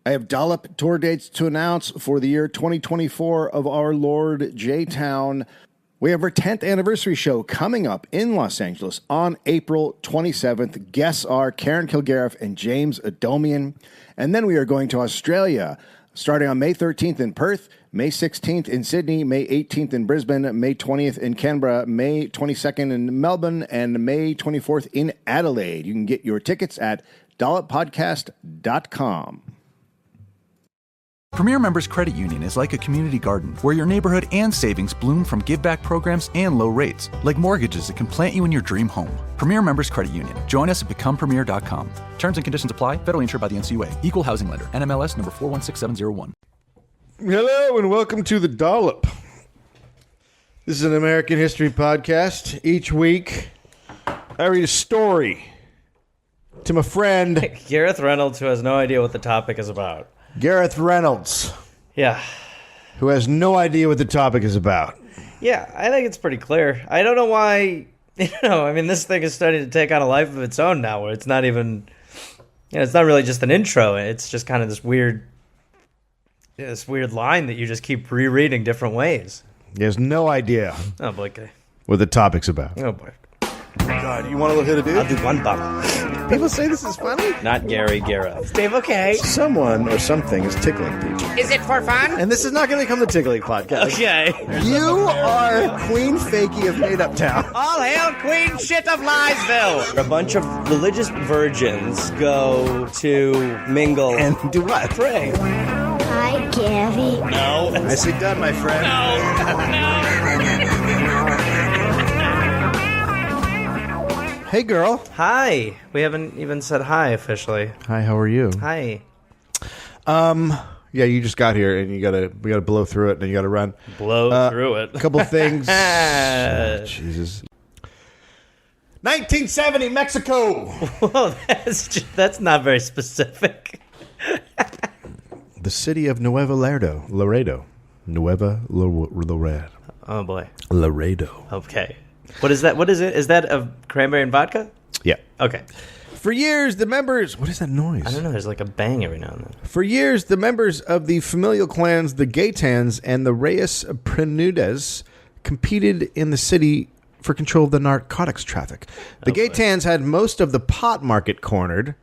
I have Dollop tour dates to announce for the year 2024 of our Lord J-Town. We have our 10th anniversary show coming up in Los Angeles on April 27th. Guests are Karen Kilgariff and James Adomian. And then we are going to Australia, starting on May 13th in Perth, May 16th in Sydney, May 18th in Brisbane, May 20th in Canberra, May 22nd in Melbourne, and May 24th in Adelaide. You can get your tickets at dolloppodcast.com. Premier Members Credit Union is like a community garden where your neighborhood and savings bloom from give-back programs and low rates, like mortgages that can plant you in your dream home. Premier Members Credit Union. Join us at becomepremier.com. Terms and conditions apply. Federally insured by the NCUA. Equal housing lender. NMLS number 416701. Hello and welcome to the Dollop. This is an American history podcast. Each week, I read a story to my friend Gareth Reynolds, who has no idea what the topic is about. Gareth Reynolds. Yeah. Who has no idea what the topic is about. Yeah, I think it's pretty clear. I don't know why, this thing is starting to take on a life of its own now, where it's not even, it's not really just an intro. It's just kind of this weird line that you just keep rereading different ways. He has no idea Oh, boy. what the topic's about. Oh, boy. God, you want to hit a dude? I'll do one bottle. People say this is funny. Not Gary Gareth. Dave, okay. Someone or something is tickling people. Is it for fun? And this is not going to become the Tickling Podcast. Okay. You are Queen Fakey of Made Up Town. All hail Queen Shit of Liesville. A bunch of religious virgins go to mingle And do what? pray. Hi, Gary. No. Nicely done, my friend. Hey, girl. Hi. We haven't even said hi officially. Hi, how are you? Hi. Yeah, you just got here, and we gotta blow through it, and you gotta run. Blow through it. A couple things. Oh, Jesus. 1970, Mexico. Whoa, that's not very specific. The city of Nuevo Laredo. Nueva Laredo. Oh boy. Laredo. Okay. What is that? What is it? Is that a cranberry and vodka? Yeah. Okay. For years, the members... What is that noise? I don't know. There's like a bang every now and then. For years, the members of the familial clans, the Gaetans and the Reyes Prenudes, competed in the city for control of the narcotics traffic. The Gaetans had most of the pot market cornered,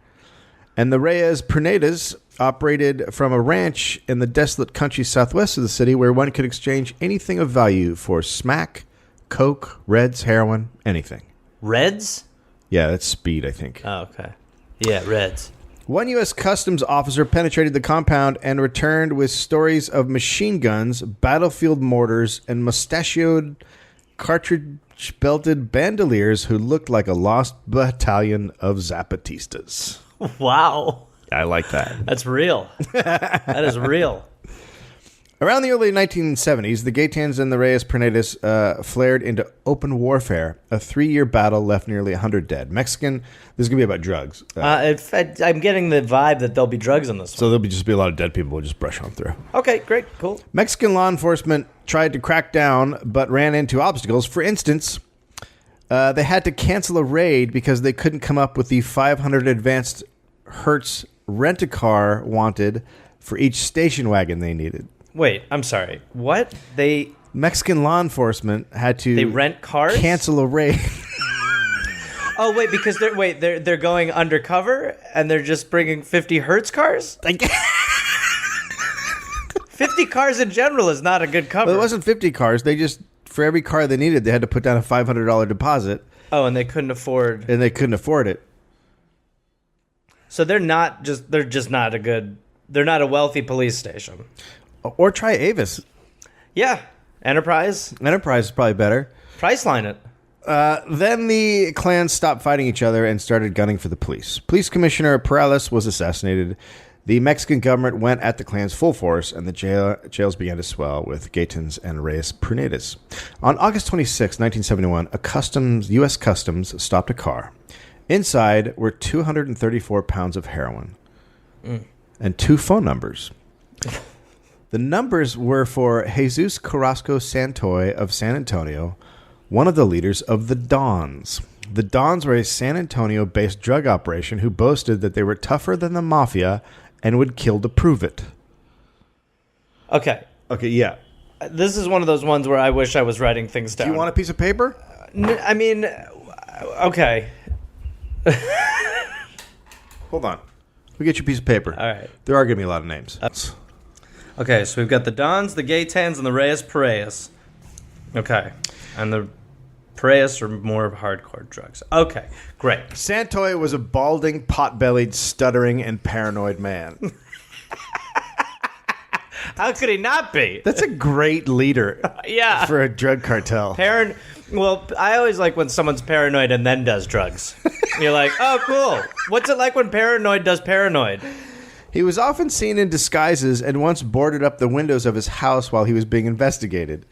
and the Reyes Prenudes operated from a ranch in the desolate country southwest of the city where one could exchange anything of value for smack, coke, reds, heroin, anything. Reds? Yeah, that's speed, I think. Oh, okay. Yeah, Reds. One U.S. Customs officer penetrated the compound and returned with stories of machine guns, battlefield mortars, and mustachioed, cartridge-belted bandoliers who looked like a lost battalion of Zapatistas. Wow. I like that. That's real. That is real. Around the early 1970s, the Gaetans and the Reyes Prenudes flared into open warfare. A 3-year battle left nearly 100 dead. This is going to be about drugs. I'm getting the vibe that there'll be drugs in this one. So there'll just be a lot of dead people. We'll just brush on through. Okay, great, cool. Mexican law enforcement tried to crack down, but ran into obstacles. For instance, they had to cancel a raid because they couldn't come up with the 500 advanced Hertz rent-a-car wanted for each station wagon they needed. Wait, I'm sorry. What? Mexican law enforcement had to They rent cars? cancel a raid. Oh, wait, because they're going undercover and they're just bringing 50 Hertz cars? 50 cars in general is not a good cover. Well, it wasn't 50 cars. They just, for every car they needed, they had to put down a $500 deposit. Oh, and they couldn't afford. And they couldn't afford it. So they're just not a wealthy police station. Or try Avis. Yeah. Enterprise Enterprise is probably better. Priceline it. Then the clans stopped fighting each other and started gunning for the police. Police Commissioner Perales was assassinated. The Mexican government went at the clans full force, and the jails began to swell with Gaetans and Reyes Prenudes. On August 26, 1971, U.S. Customs stopped a car. Inside were 234 pounds of heroin and 2 phone numbers. The numbers were for Jesus Carrasco Santoy of San Antonio, one of the leaders of the Dons. The Dons were a San Antonio-based drug operation who boasted that they were tougher than the mafia and would kill to prove it. Okay. Okay, yeah. This is one of those ones where I wish I was writing things down. Do you want a piece of paper? I mean, okay. Hold on. We'll get you a piece of paper. All right. There are going to be a lot of names. Okay, so we've got the Dons, the Gaetans, and the Reyes Parejas. Okay. And the Parejas are more hardcore drugs. Okay, great. Santoy was a balding, pot-bellied, stuttering, and paranoid man. How could he not be? That's a great leader Yeah. for a drug cartel. Well, I always like when someone's paranoid and then does drugs. You're like, oh, cool. What's it like when paranoid does paranoid? He was often seen in disguises and once boarded up the windows of his house while he was being investigated.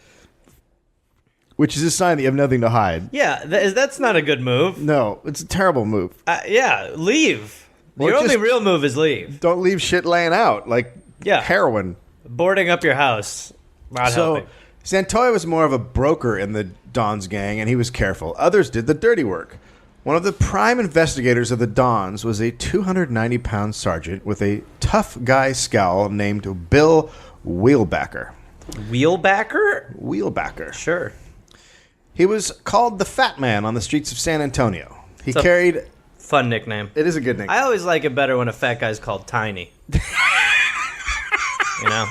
Which is a sign that you have nothing to hide. Yeah, that's not a good move. No, it's a terrible move. Yeah, leave. Or Your only just- real move is leave. Don't leave shit laying out, like heroin. Boarding up your house. Not helping. Santoy was more of a broker in the Dons gang, and he was careful. Others did the dirty work. One of the prime investigators of the Dons was a 290-pound sergeant with a tough guy scowl named Bill Wheelbacker. Wheelbacker? Sure. He was called the Fat Man on the streets of San Antonio. He carried... Fun nickname. It is a good nickname. I always like it better when a fat guy's called Tiny. You know?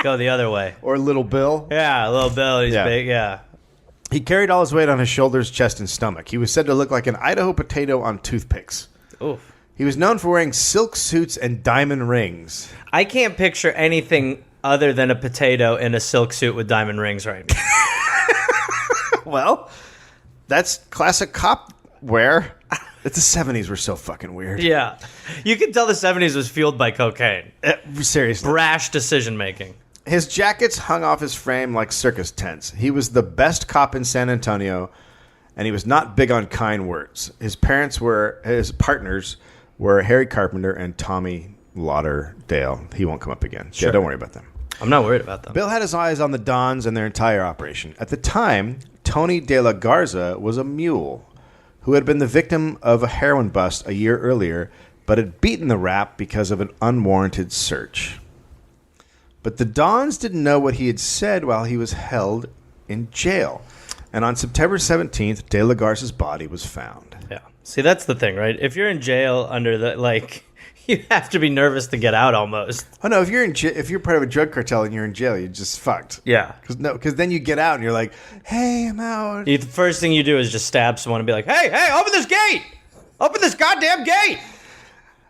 Go the other way. Or Little Bill. Yeah, Little Bill, he's big, yeah. He carried all his weight on his shoulders, chest, and stomach. He was said to look like an Idaho potato on toothpicks. Oof. He was known for wearing silk suits and diamond rings. I can't picture anything other than a potato in a silk suit with diamond rings right now. Well, that's classic cop wear. The 70s were so fucking weird. Yeah. You can tell the 70s was fueled by cocaine. Seriously. Brash decision making. His jackets hung off his frame like circus tents. He was the best cop in San Antonio, and he was not big on kind words. His partners were Harry Carpenter and Tommy Lauderdale. He won't come up again. Sure. Yeah, don't worry about them. I'm not worried about them. Bill had his eyes on the Dons and their entire operation. At the time, Tony De La Garza was a mule who had been the victim of a heroin bust a year earlier, but had beaten the rap because of an unwarranted search. But the Dons didn't know what he had said while he was held in jail. And on September 17th, De La Garza's body was found. Yeah. See, that's the thing, right? If you're in jail under the, like, you have to be nervous to get out almost. Oh, no, if you're part of a drug cartel and you're in jail, you're just fucked. Yeah. Because then you get out and you're like, hey, I'm out. The first thing you do is just stab someone and be like, hey, open this gate! Open this goddamn gate!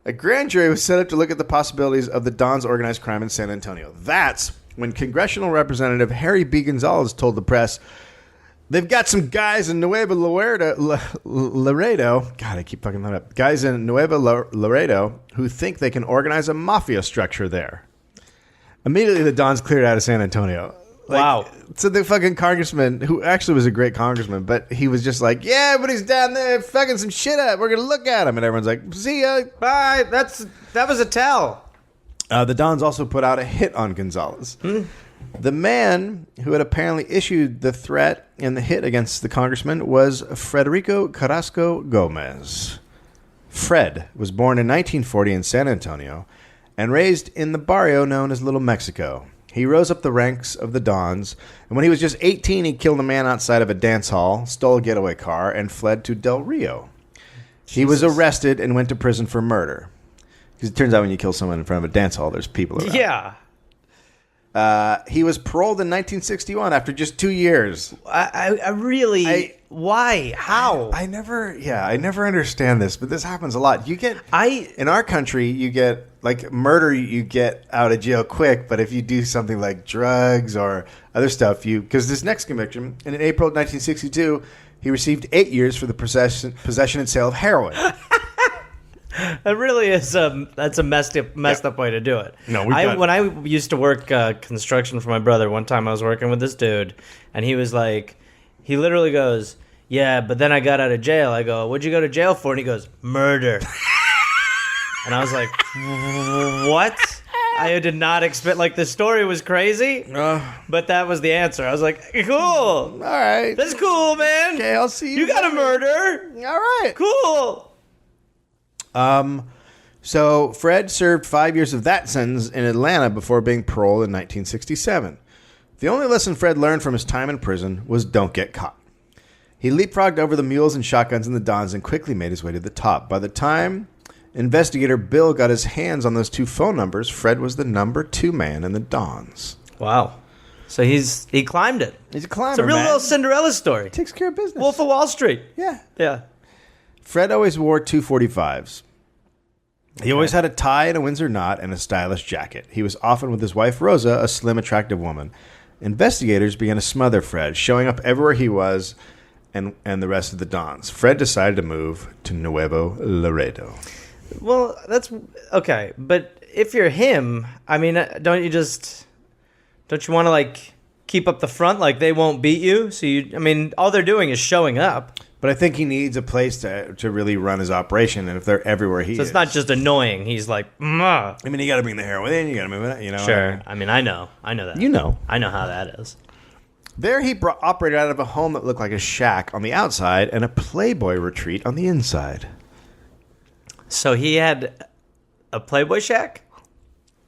A grand jury was set up to look at the possibilities of the Dons' organized crime in San Antonio. That's when Congressional Representative Harry B. Gonzalez told the press, they've got some guys in Nuevo Laredo. God, I keep fucking that up. Guys in Nuevo Laredo who think they can organize a mafia structure there. Immediately, the Dons cleared out of San Antonio. Wow. So the fucking congressman, who actually was a great congressman, but he was just like, yeah, but he's down there fucking some shit up. We're going to look at him. And everyone's like, see ya. Bye. That was a tell. The Dons also put out a hit on Gonzalez. The man who had apparently issued the threat and the hit against the congressman was Federico Carrasco Gomez. Fred was born in 1940 in San Antonio and raised in the barrio known as Little Mexico. He rose up the ranks of the Dons, and when he was just 18, he killed a man outside of a dance hall, stole a getaway car, and fled to Del Rio. Jesus. He was arrested and went to prison for murder. Because it turns out when you kill someone in front of a dance hall, there's people around. Yeah. He was paroled in 1961 after just 2 years. I really... Why? How? I never understand this, but this happens a lot. In our country, you get, like, murder, you get out of jail quick, but if you do something like drugs or other stuff, because this next conviction, in April 1962, he received 8 years for the possession and sale of heroin. That really is that's a messed up way to do it. No, when I used to work construction for my brother, one time I was working with this dude, and he was like, he literally goes, yeah, but then I got out of jail. I go, what'd you go to jail for? And he goes, murder. And I was like, what? I did not expect, like, the story was crazy, but that was the answer. I was like, cool. All right. That's cool, man. Okay, I'll see you. You got a murder. All right. Cool. So Fred served 5 years of that sentence in Atlanta before being paroled in 1967. The only lesson Fred learned from his time in prison was don't get caught. He leapfrogged over the mules and shotguns and the Dons and quickly made his way to the top. By the time investigator Bill got his hands on those 2 phone numbers, Fred was the number 2 man in the Dons. Wow. So he climbed it. He's a climber, It's a real man. little Cinderella story. Takes care of business. Wolf of Wall Street. Yeah. Yeah. Fred always wore 245s. He always had a tie and a Windsor knot and a stylish jacket. He was often with his wife Rosa, a slim, attractive woman. Investigators began to smother Fred, showing up everywhere he was and the rest of the Dons. Fred decided to move to Nuevo Laredo. Well, that's okay. But if you're him, I mean, don't you want to like keep up the front? Like they won't beat you. So all they're doing is showing up. But I think he needs a place to really run his operation, and if they're everywhere he is. So it's not just annoying. He's like, "Mwah." I mean, you got to bring the heroin in, you got to move it, Sure. I mean, I know that. You know. I know how that is. There he operated out of a home that looked like a shack on the outside and a Playboy retreat on the inside. So he had a Playboy shack,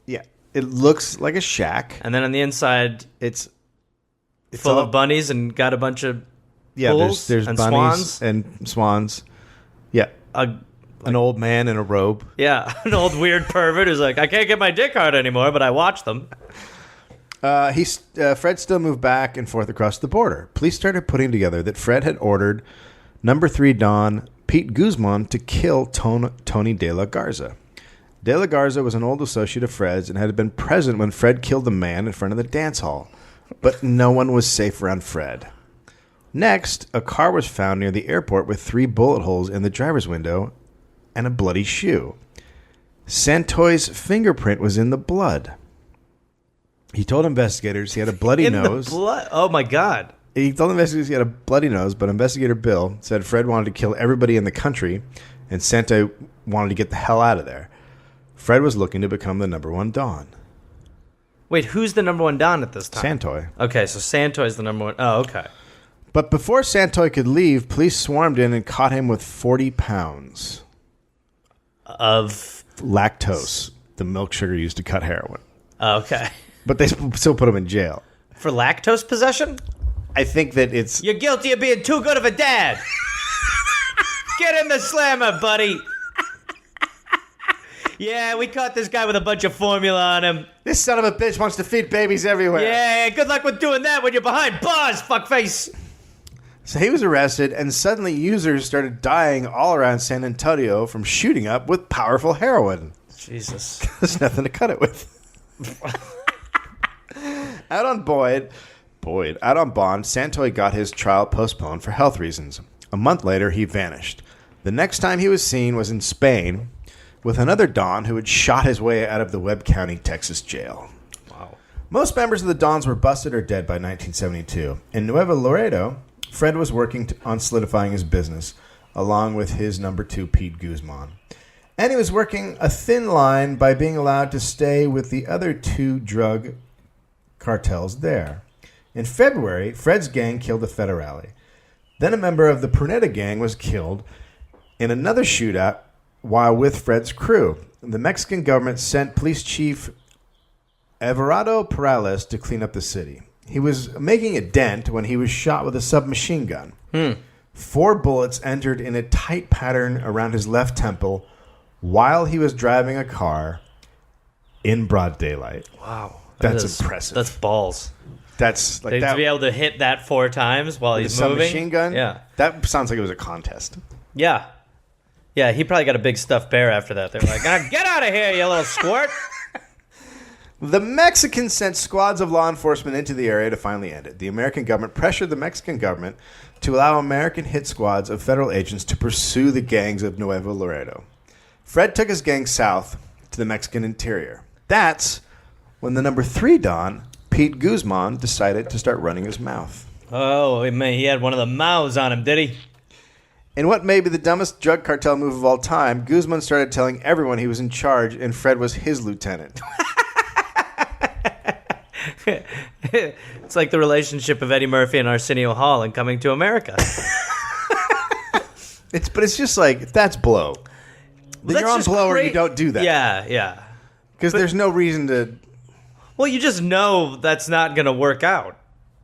Yeah. It looks like a shack. and then on the inside, It's full all- of bunnies, and got a bunch of Yeah, bulls there's and bunnies swans. and swans. Yeah. An old man in a robe. Yeah, an old weird pervert who's like, I can't get my dick hard anymore, but I watch them. Fred still moved back and forth across the border. Police started putting together that Fred had ordered number 3 Don Pete Guzman to kill Tony De La Garza. De La Garza was an old associate of Fred's and had been present when Fred killed the man in front of the dance hall. But no one was safe around Fred. Next, a car was found near the airport with 3 bullet holes in the driver's window and a bloody shoe. Santoy's fingerprint was in the blood. He told investigators he had a bloody nose. The blood. Oh my God. He told investigators he had a bloody nose, but investigator Bill said Fred wanted to kill everybody in the country and Santoy wanted to get the hell out of there. Fred was looking to become the number 1 Don. Wait, who's the number 1 Don at this time? Santoy. Okay, so Santoy's the number 1. Oh, okay. But before Santoy could leave, police swarmed in and caught him with 40 pounds Of. lactose, the milk sugar used to cut heroin. Oh, okay. But they still put him in jail. For lactose possession? I think that it's... You're guilty of being too good of a dad. Get in the slammer, buddy. Yeah, we caught this guy with a bunch of formula on him. This son of a bitch wants to feed babies everywhere. Yeah, good luck with doing that when you're behind bars, fuckface. So he was arrested, and suddenly users started dying all around San Antonio from shooting up with powerful heroin. Jesus. There's nothing to cut it with. Out on bond, Santoy got his trial postponed for health reasons. A month later, he vanished. The next time he was seen was in Spain with another Don who had shot his way out of the Webb County, Texas jail. Wow. Most members of the Dons were busted or dead by 1972. In Nuevo Laredo, Fred was working on solidifying his business, along with his number 2, Pete Guzman. And he was working a thin line by being allowed to stay with the other 2 drug cartels there. In February, Fred's gang killed a federale. Then a member of the Pruneta gang was killed in another shootout while with Fred's crew. The Mexican government sent police chief Everardo Perales to clean up the city. He was making a dent when he was shot with a submachine gun. 4 bullets entered in a tight pattern around his left temple while he was driving a car in broad daylight. Wow. That's impressive. That's balls. That's like that. To be able to hit that 4 times while he's with a moving. submachine gun? Yeah. That sounds like it was a contest. Yeah. Yeah, he probably got a big stuffed bear after that. They were like, get out of here, you little squirt. The Mexicans sent squads of law enforcement into the area to finally end it. The American government pressured the Mexican government to allow American hit squads of federal agents to pursue the gangs of Nuevo Laredo. Fred took his gang south to the Mexican interior. That's when the number 3 Don, Pete Guzman, decided to start running his mouth. Oh, man, he had one of the mouths on him, did he? In what may be the dumbest drug cartel move of all time, Guzman started telling everyone he was in charge and Fred was his lieutenant. It's like the relationship of Eddie Murphy and Arsenio Hall in Coming to America. It's just like, that's blow. Then you're on blower, you don't do that. Yeah, yeah. Because there's no reason to... Well, you just know that's not going to work out.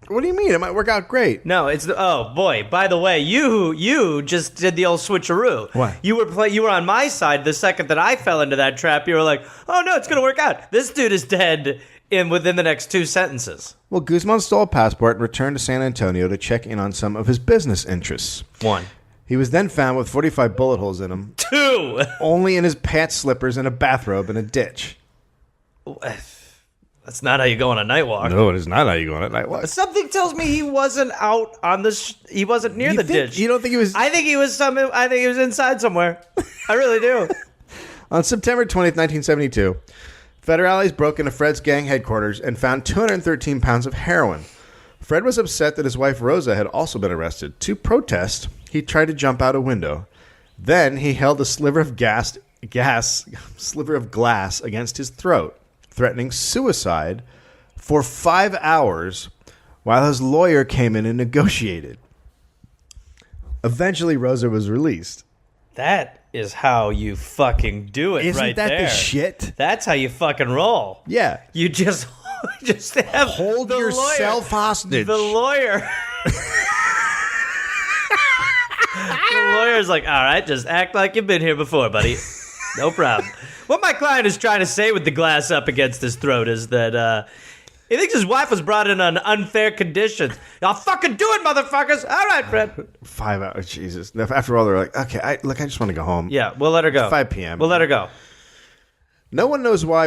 What do you mean? It might work out great. No, it's oh boy. By the way, you just did the old switcheroo. What? You were on my side the second that I fell into that trap. You were like, "Oh no, it's gonna work out. This dude is dead within the next 2 sentences." Well, Guzman stole a passport and returned to San Antonio to check in on some of his business interests. 1. He was then found with 45 bullet holes in him. 2. Only in his pants, slippers, and a bathrobe in a ditch. That's not how you go on a night walk. No, it is not how you go on a night walk. Something tells me he wasn't out on the. He wasn't near the ditch. You don't think he was? I think he was I think he was inside somewhere. I really do. On September 20th, 1972, federales broke into Fred's gang headquarters and found 213 pounds of heroin. Fred was upset that his wife Rosa had also been arrested. To protest, he tried to jump out a window. Then he held a sliver of glass against his throat, threatening suicide for 5 hours while his lawyer came in and negotiated. Eventually, Rosa was released. That is how you fucking do it. Isn't right that there. the shit? That's how you fucking roll. Yeah. You just have Hold the yourself lawyer, hostage. The lawyer. The lawyer's like, all right, just act like you've been here before, buddy. No problem. What my client is trying to say with the glass up against his throat is that he thinks his wife was brought in on unfair conditions. I'll fucking do it, motherfuckers. All right, Fred. 5 hours, Jesus. After all, they're like, okay, I just want to go home. Yeah, we'll let her go. 5 p.m. We'll let her go. No one knows why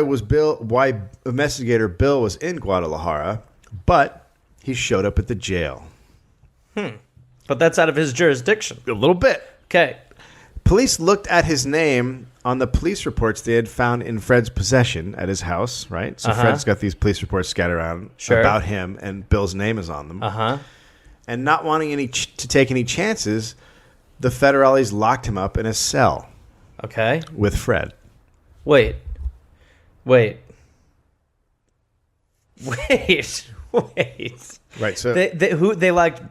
investigator Bill was in Guadalajara, but he showed up at the jail. But that's out of his jurisdiction. A little bit. Okay. Police looked at his name on the police reports they had found in Fred's possession at his house, right? So Fred's got these police reports scattered around about him, and Bill's name is on them. And not wanting to take any chances, the federales locked him up in a cell. Okay. With Fred. Wait. Right, so They liked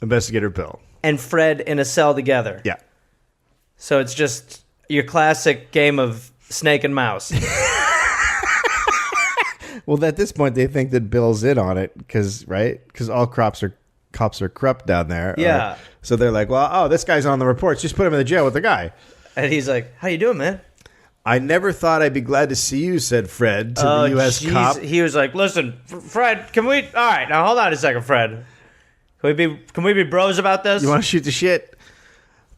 Investigator Bill and Fred in a cell together. Yeah. So it's just your classic game of snake and mouse. Well, at this point, they think that Bill's in on it because all cops are corrupt down there. Yeah. So they're like, well, this guy's on the reports. Just put him in the jail with the guy. And he's like, how you doing, man? I never thought I'd be glad to see you, said Fred to the U.S. cop. He was like, listen, Fred, can we... All right, now hold on a second, Fred. Can we be bros about this? You want to shoot the shit?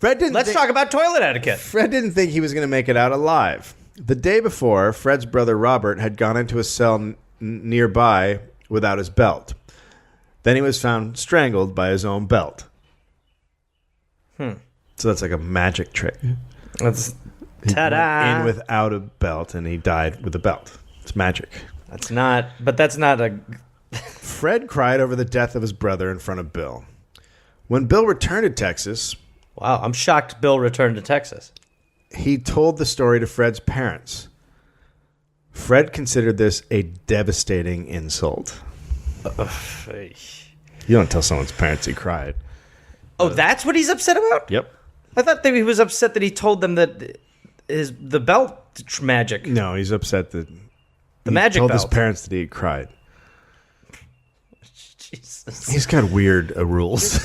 Let's talk about toilet etiquette. Fred didn't think he was going to make it out alive. The day before, Fred's brother Robert had gone into a cell nearby without his belt. Then he was found strangled by his own belt. So that's like a magic trick. That's He ta-da. went in without a belt, and he died with a belt. It's magic. That's not a... Fred cried over the death of his brother in front of Bill. When Bill returned to Texas... Wow, I'm shocked Bill returned to Texas. He told the story to Fred's parents. Fred considered this a devastating insult. You don't tell someone's parents he cried. Oh, that's what he's upset about? Yep. I thought that he was upset that he told them that the belt magic. No, he's upset that the magic told belt. his parents that he cried. Jesus. He's got weird rules.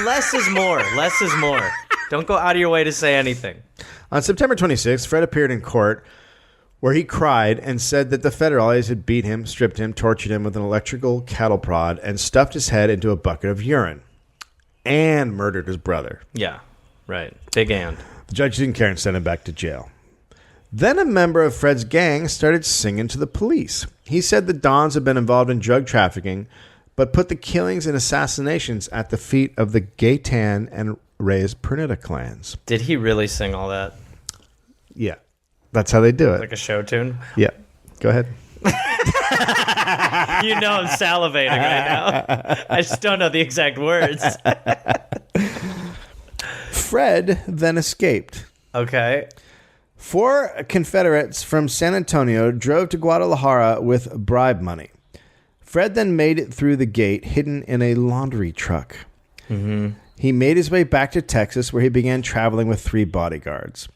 Less is more. Less is more. Don't go out of your way to say anything. On September 26th, Fred appeared in court where he cried and said that the federales had beat him, stripped him, tortured him with an electrical cattle prod, and stuffed his head into a bucket of urine, and murdered his brother. Yeah, right. Big and. The judge didn't care and sent him back to jail. Then a member of Fred's gang started singing to the police. He said the Dons had been involved in drug trafficking, but put the killings and assassinations at the feet of the Gaytan and Reyes Pernita clans. Did he really sing all that? Yeah. That's how they do it. Like a show tune? Yeah. Go ahead. You know I'm salivating right now. I just don't know the exact words. Fred then escaped. Okay. 4 Confederates from San Antonio drove to Guadalajara with bribe money. Fred then made it through the gate, hidden in a laundry truck. Mm-hmm. He made his way back to Texas, where he began traveling with 3 bodyguards.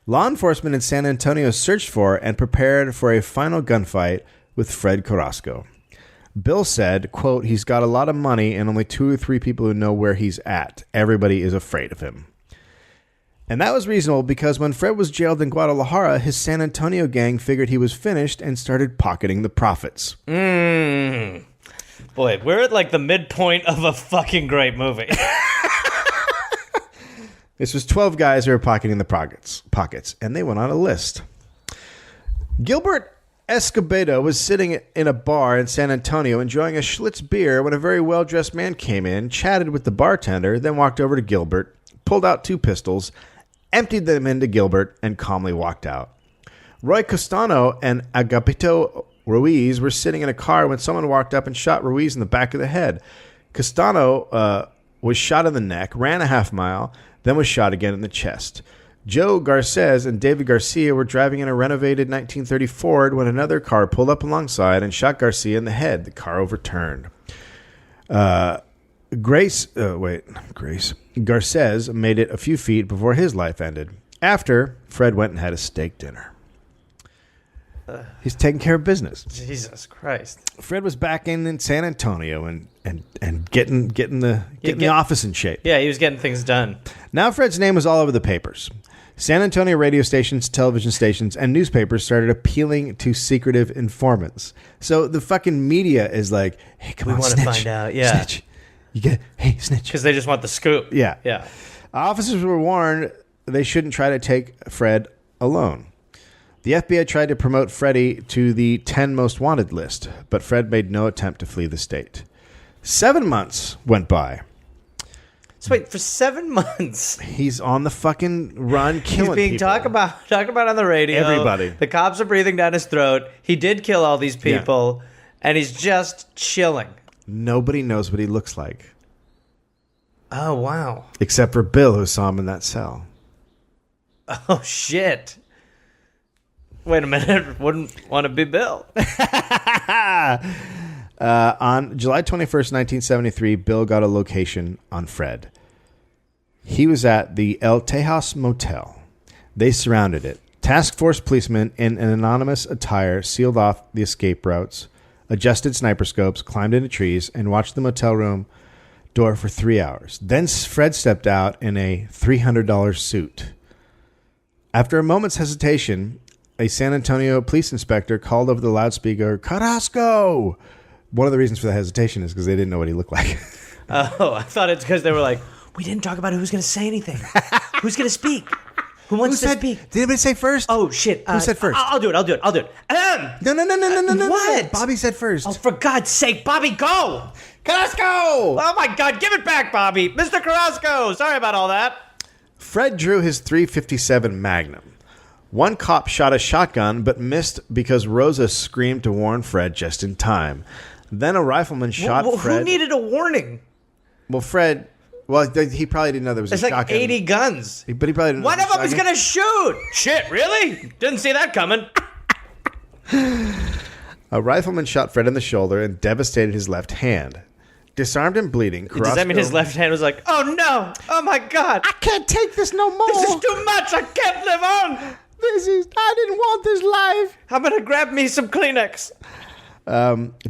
Law enforcement in San Antonio searched for and prepared for a final gunfight with Fred Carrasco. Bill said, quote, "He's got a lot of money and only 2 or 3 people who know where he's at. Everybody is afraid of him." And that was reasonable because when Fred was jailed in Guadalajara, his San Antonio gang figured he was finished and started pocketing the profits. Boy, we're at like the midpoint of a fucking great movie. This was 12 guys who were pocketing the pockets, and they went on a list. Gilbert Escobedo was sitting in a bar in San Antonio enjoying a Schlitz beer when a very well-dressed man came in, chatted with the bartender, then walked over to Gilbert, pulled out 2 pistols, emptied them into Gilbert, and calmly walked out. Roy Costano and Agapito Ruiz were sitting in a car when someone walked up and shot Ruiz in the back of the head. Costano was shot in the neck, ran a half mile, then was shot again in the chest. Joe Garces and David Garcia were driving in a renovated 1930 Ford when another car pulled up alongside and shot Garcia in the head. The car overturned. Garces made it a few feet before his life ended. After, Fred went and had a steak dinner. He's taking care of business. Jesus Christ. Fred was back in San Antonio and getting the office in shape. Yeah, he was getting things done. Now Fred's name was all over the papers. San Antonio radio stations, television stations, and newspapers started appealing to secretive informants. So the fucking media is like, "Hey, come on, want snitch. to find out, yeah. Snitch. Hey, snitch." Because they just want the scoop. Yeah. Yeah. Officers were warned they shouldn't try to take Fred alone. The FBI tried to promote Freddie to the 10 most wanted list, but Fred made no attempt to flee the state. 7 months went by. So wait, for 7 months, He's on the fucking run, killing he's being people. talked about on the radio. Everybody. The cops are breathing down his throat. He did kill all these people, and he's just chilling. Nobody knows what he looks like, Oh, wow. except for Bill, who saw him in that cell. Oh, shit. Wait a minute. Wouldn't want to be Bill. On July 21st, 1973, Bill got a location on Fred. He was at the El Tejas Motel. They surrounded it. Task force policemen in an anonymous attire sealed off the escape routes, adjusted sniper scopes, climbed into trees, and watched the motel room door for 3 hours. Then Fred stepped out in a $300 suit. After a moment's hesitation, a San Antonio police inspector called over the loudspeaker, "Carrasco!" One of the reasons for the hesitation is because they didn't know what he looked like. Oh, I thought it's because they were like, we didn't talk about who's going to say anything. Who's going to speak? Who wants to speak? Did anybody say first? Oh, shit. Who said first? I'll do it. No. What? Bobby said first. Oh, for God's sake, Bobby, go! Carrasco! Oh, my God, give it back, Bobby. Mr. Carrasco, sorry about all that. Fred drew his .357 Magnum. One cop shot a shotgun, but missed because Rosa screamed to warn Fred just in time. Then a rifleman shot Fred. Who needed a warning? Well, Fred... Well, he probably didn't know there was There's a like shotgun. 80 guns. But he probably didn't know One there of them was is a going to shoot. Shit, really? Didn't see that coming. A rifleman shot Fred in the shoulder and devastated his left hand. Disarmed and bleeding, Does that mean his left hand was like, oh no, oh my God. I can't take this no more. This is too much. I can't live on. I didn't want this life. I'm going to grab me some Kleenex.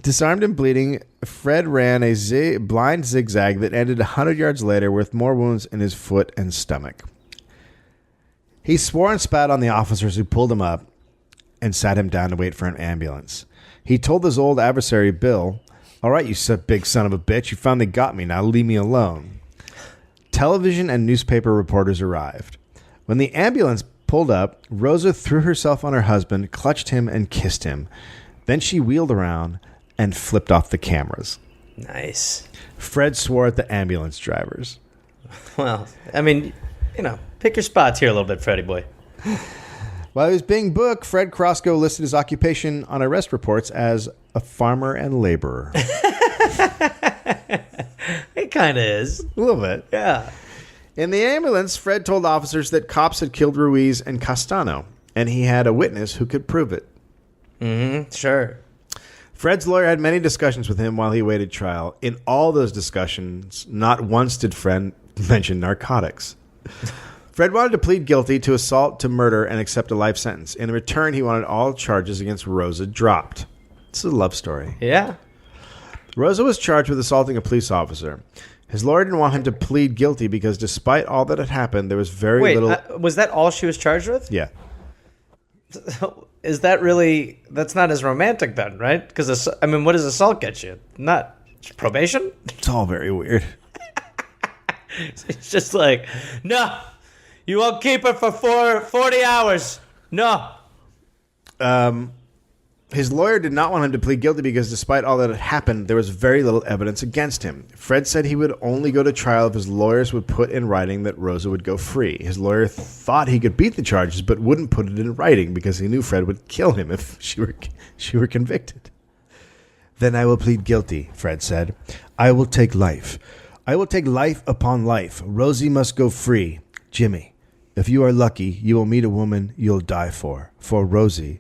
Disarmed and bleeding, Fred ran a blind zigzag that ended 100 yards later with more wounds in his foot and stomach. He swore and spat on the officers who pulled him up and sat him down to wait for an ambulance. He told his old adversary, Bill, "All right, you big son of a bitch, you finally got me. Now leave me alone." Television and newspaper reporters arrived. When the ambulance pulled up, Rosa threw herself on her husband, clutched him, and kissed him. Then she wheeled around and flipped off the cameras. Nice. Fred swore at the ambulance drivers. Well, I mean, pick your spots here a little bit, Freddie boy. While he was being booked, Fred Carrasco listed his occupation on arrest reports as a farmer and laborer. It kind of is. A little bit. Yeah. In the ambulance, Fred told officers that cops had killed Ruiz and Castano, and he had a witness who could prove it. Sure. Fred's lawyer had many discussions with him while he awaited trial. In all those discussions, not once did Fred mention narcotics. Fred wanted to plead guilty to assault to murder and accept a life sentence. In return, he wanted all charges against Rosa dropped. This is a love story. Yeah. Rosa was charged with assaulting a police officer. His lawyer didn't want him to plead guilty because despite all that had happened, there was very little... was that all she was charged with? Yeah. Is that really... That's not as romantic then, right? Because, what does assault get you? Not probation? It's all very weird. It's just like, no, you won't keep her for 40 hours. No. His lawyer did not want him to plead guilty because despite all that had happened, there was very little evidence against him. Fred said he would only go to trial if his lawyers would put in writing that Rosa would go free. His lawyer thought he could beat the charges, but wouldn't put it in writing because he knew Fred would kill him if she were convicted. Then I will plead guilty, Fred said. I will take life. I will take life upon life. Rosie must go free. Jimmy, if you are lucky, you will meet a woman you'll die for. For Rosie,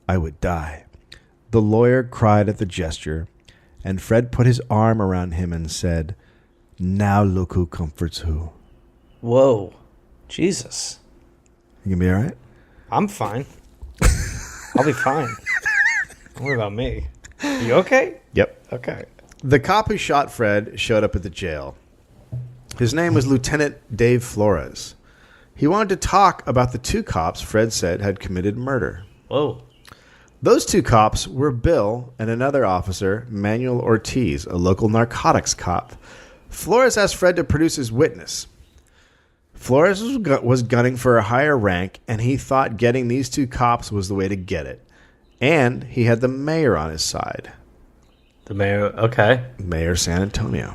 I would die. The lawyer cried at the gesture, and Fred put his arm around him and said, now look who comforts who. Whoa. Jesus. You gonna be all right? I'm fine. I'll be fine. Don't worry about me. You okay? Yep. Okay. The cop who shot Fred showed up at the jail. His name was Lieutenant Dave Flores. He wanted to talk about the two cops Fred said had committed murder. Whoa. Those two cops were Bill and another officer, Manuel Ortiz, a local narcotics cop. Flores asked Fred to produce his witness. Flores was gunning for a higher rank, and he thought getting these two cops was the way to get it. And he had the mayor on his side. The mayor, okay. Mayor San Antonio.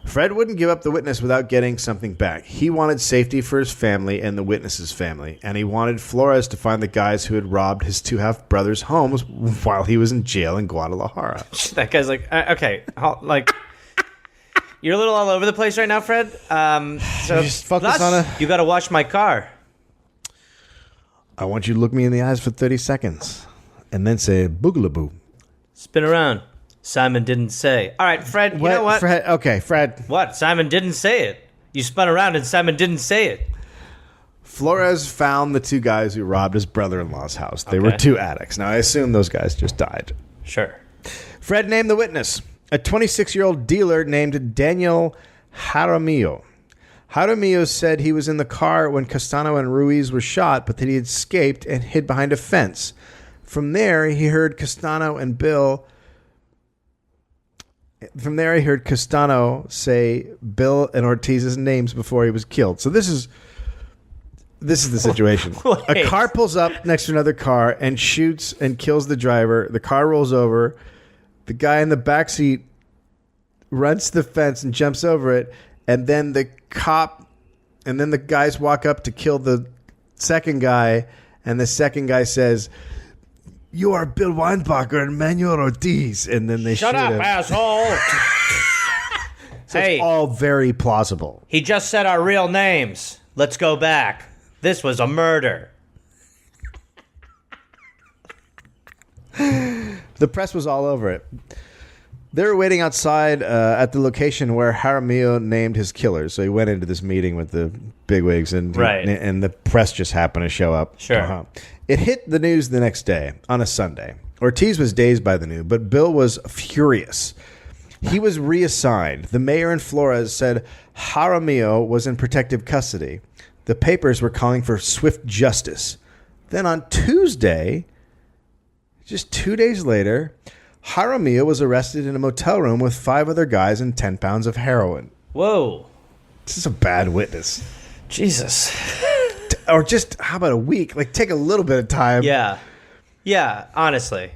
Fred wouldn't give up the witness without getting something back. He wanted safety for his family and the witness's family, and he wanted Flores to find the guys who had robbed his two half-brothers' homes while he was in jail in Guadalajara. That guy's like, okay, you're a little all over the place right now, Fred. So just focus on you got to wash my car. I want you to look me in the eyes for 30 seconds, and then say boogaloo. Spin around. Simon didn't say. All right, Fred, you know what? Fred. What? Simon didn't say it. You spun around and Simon didn't say it. Flores found the two guys who robbed his brother-in-law's house. They were two addicts. Now, I assume those guys just died. Sure. Fred named the witness, a 26-year-old dealer named Daniel Jaramillo. Jaramillo said he was in the car when Castano and Ruiz were shot, but that he had escaped and hid behind a fence. From there, he heard Castano say Bill and Ortiz's names before he was killed. So this is the situation. A car pulls up next to another car and shoots and kills the driver. The car rolls over. The guy in the backseat runs to the fence and jumps over it. And then the guys walk up to kill the second guy. And the second guy says, "You are Bill Weinbacher and Manuel Ortiz." And then they Shut shoot up, him. asshole. So Hey. it's all very plausible. He just said our real names. Let's go back. This was a murder. The press was all over it. They were waiting outside at the location where Jaramillo named his killers. So he went into this meeting with the bigwigs, and the press just happened to show up. Sure. It hit the news the next day, on a Sunday. Ortiz was dazed by the news, but Bill was furious. He was reassigned. The mayor and Flores said Jaramillo was in protective custody. The papers were calling for swift justice. Then on Tuesday, just 2 days later, Jaramillo was arrested in a motel room with 5 other guys and 10 pounds of heroin. Whoa. This is a bad witness. Jesus. Or just, how about a week? Like, take a little bit of time. Yeah. Yeah, honestly.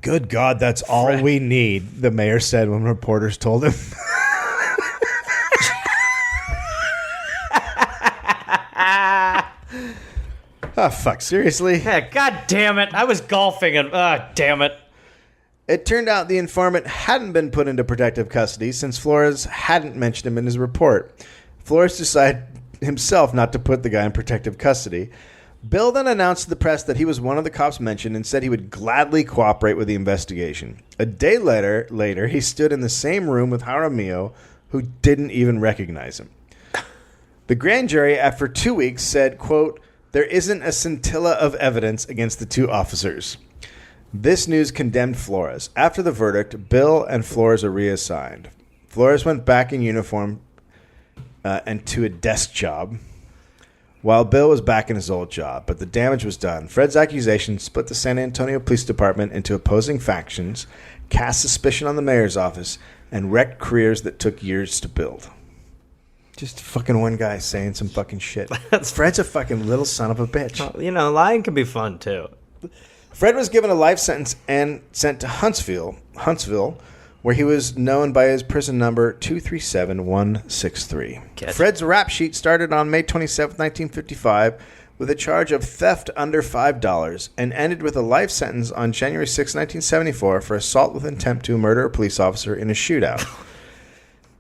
Good God, that's all we need, the mayor said when reporters told him. Oh, fuck, seriously? Yeah, God damn it. I was golfing and, damn it. It turned out the informant hadn't been put into protective custody since Flores hadn't mentioned him in his report. Flores decided himself not to put the guy in protective custody. Bill then announced to the press that he was one of the cops mentioned and said he would gladly cooperate with the investigation. A day later, he stood in the same room with Jaramillo, who didn't even recognize him. The grand jury, after 2 weeks, said, quote, there isn't a scintilla of evidence against the two officers. This news condemned Flores. After the verdict, Bill and Flores are reassigned. Flores went back in uniform and to a desk job, while Bill was back in his old job, but the damage was done. Fred's accusations split the San Antonio Police Department into opposing factions, cast suspicion on the mayor's office, and wrecked careers that took years to build. Just fucking one guy saying some fucking shit. Fred's a fucking little son of a bitch. You know, lying can be fun, too. Fred was given a life sentence and sent to Huntsville, where he was known by his prison number 237163. Fred's rap sheet started on May 27, 1955, with a charge of theft under $5 and ended with a life sentence on January 6, 1974 for assault with intent to murder a police officer in a shootout.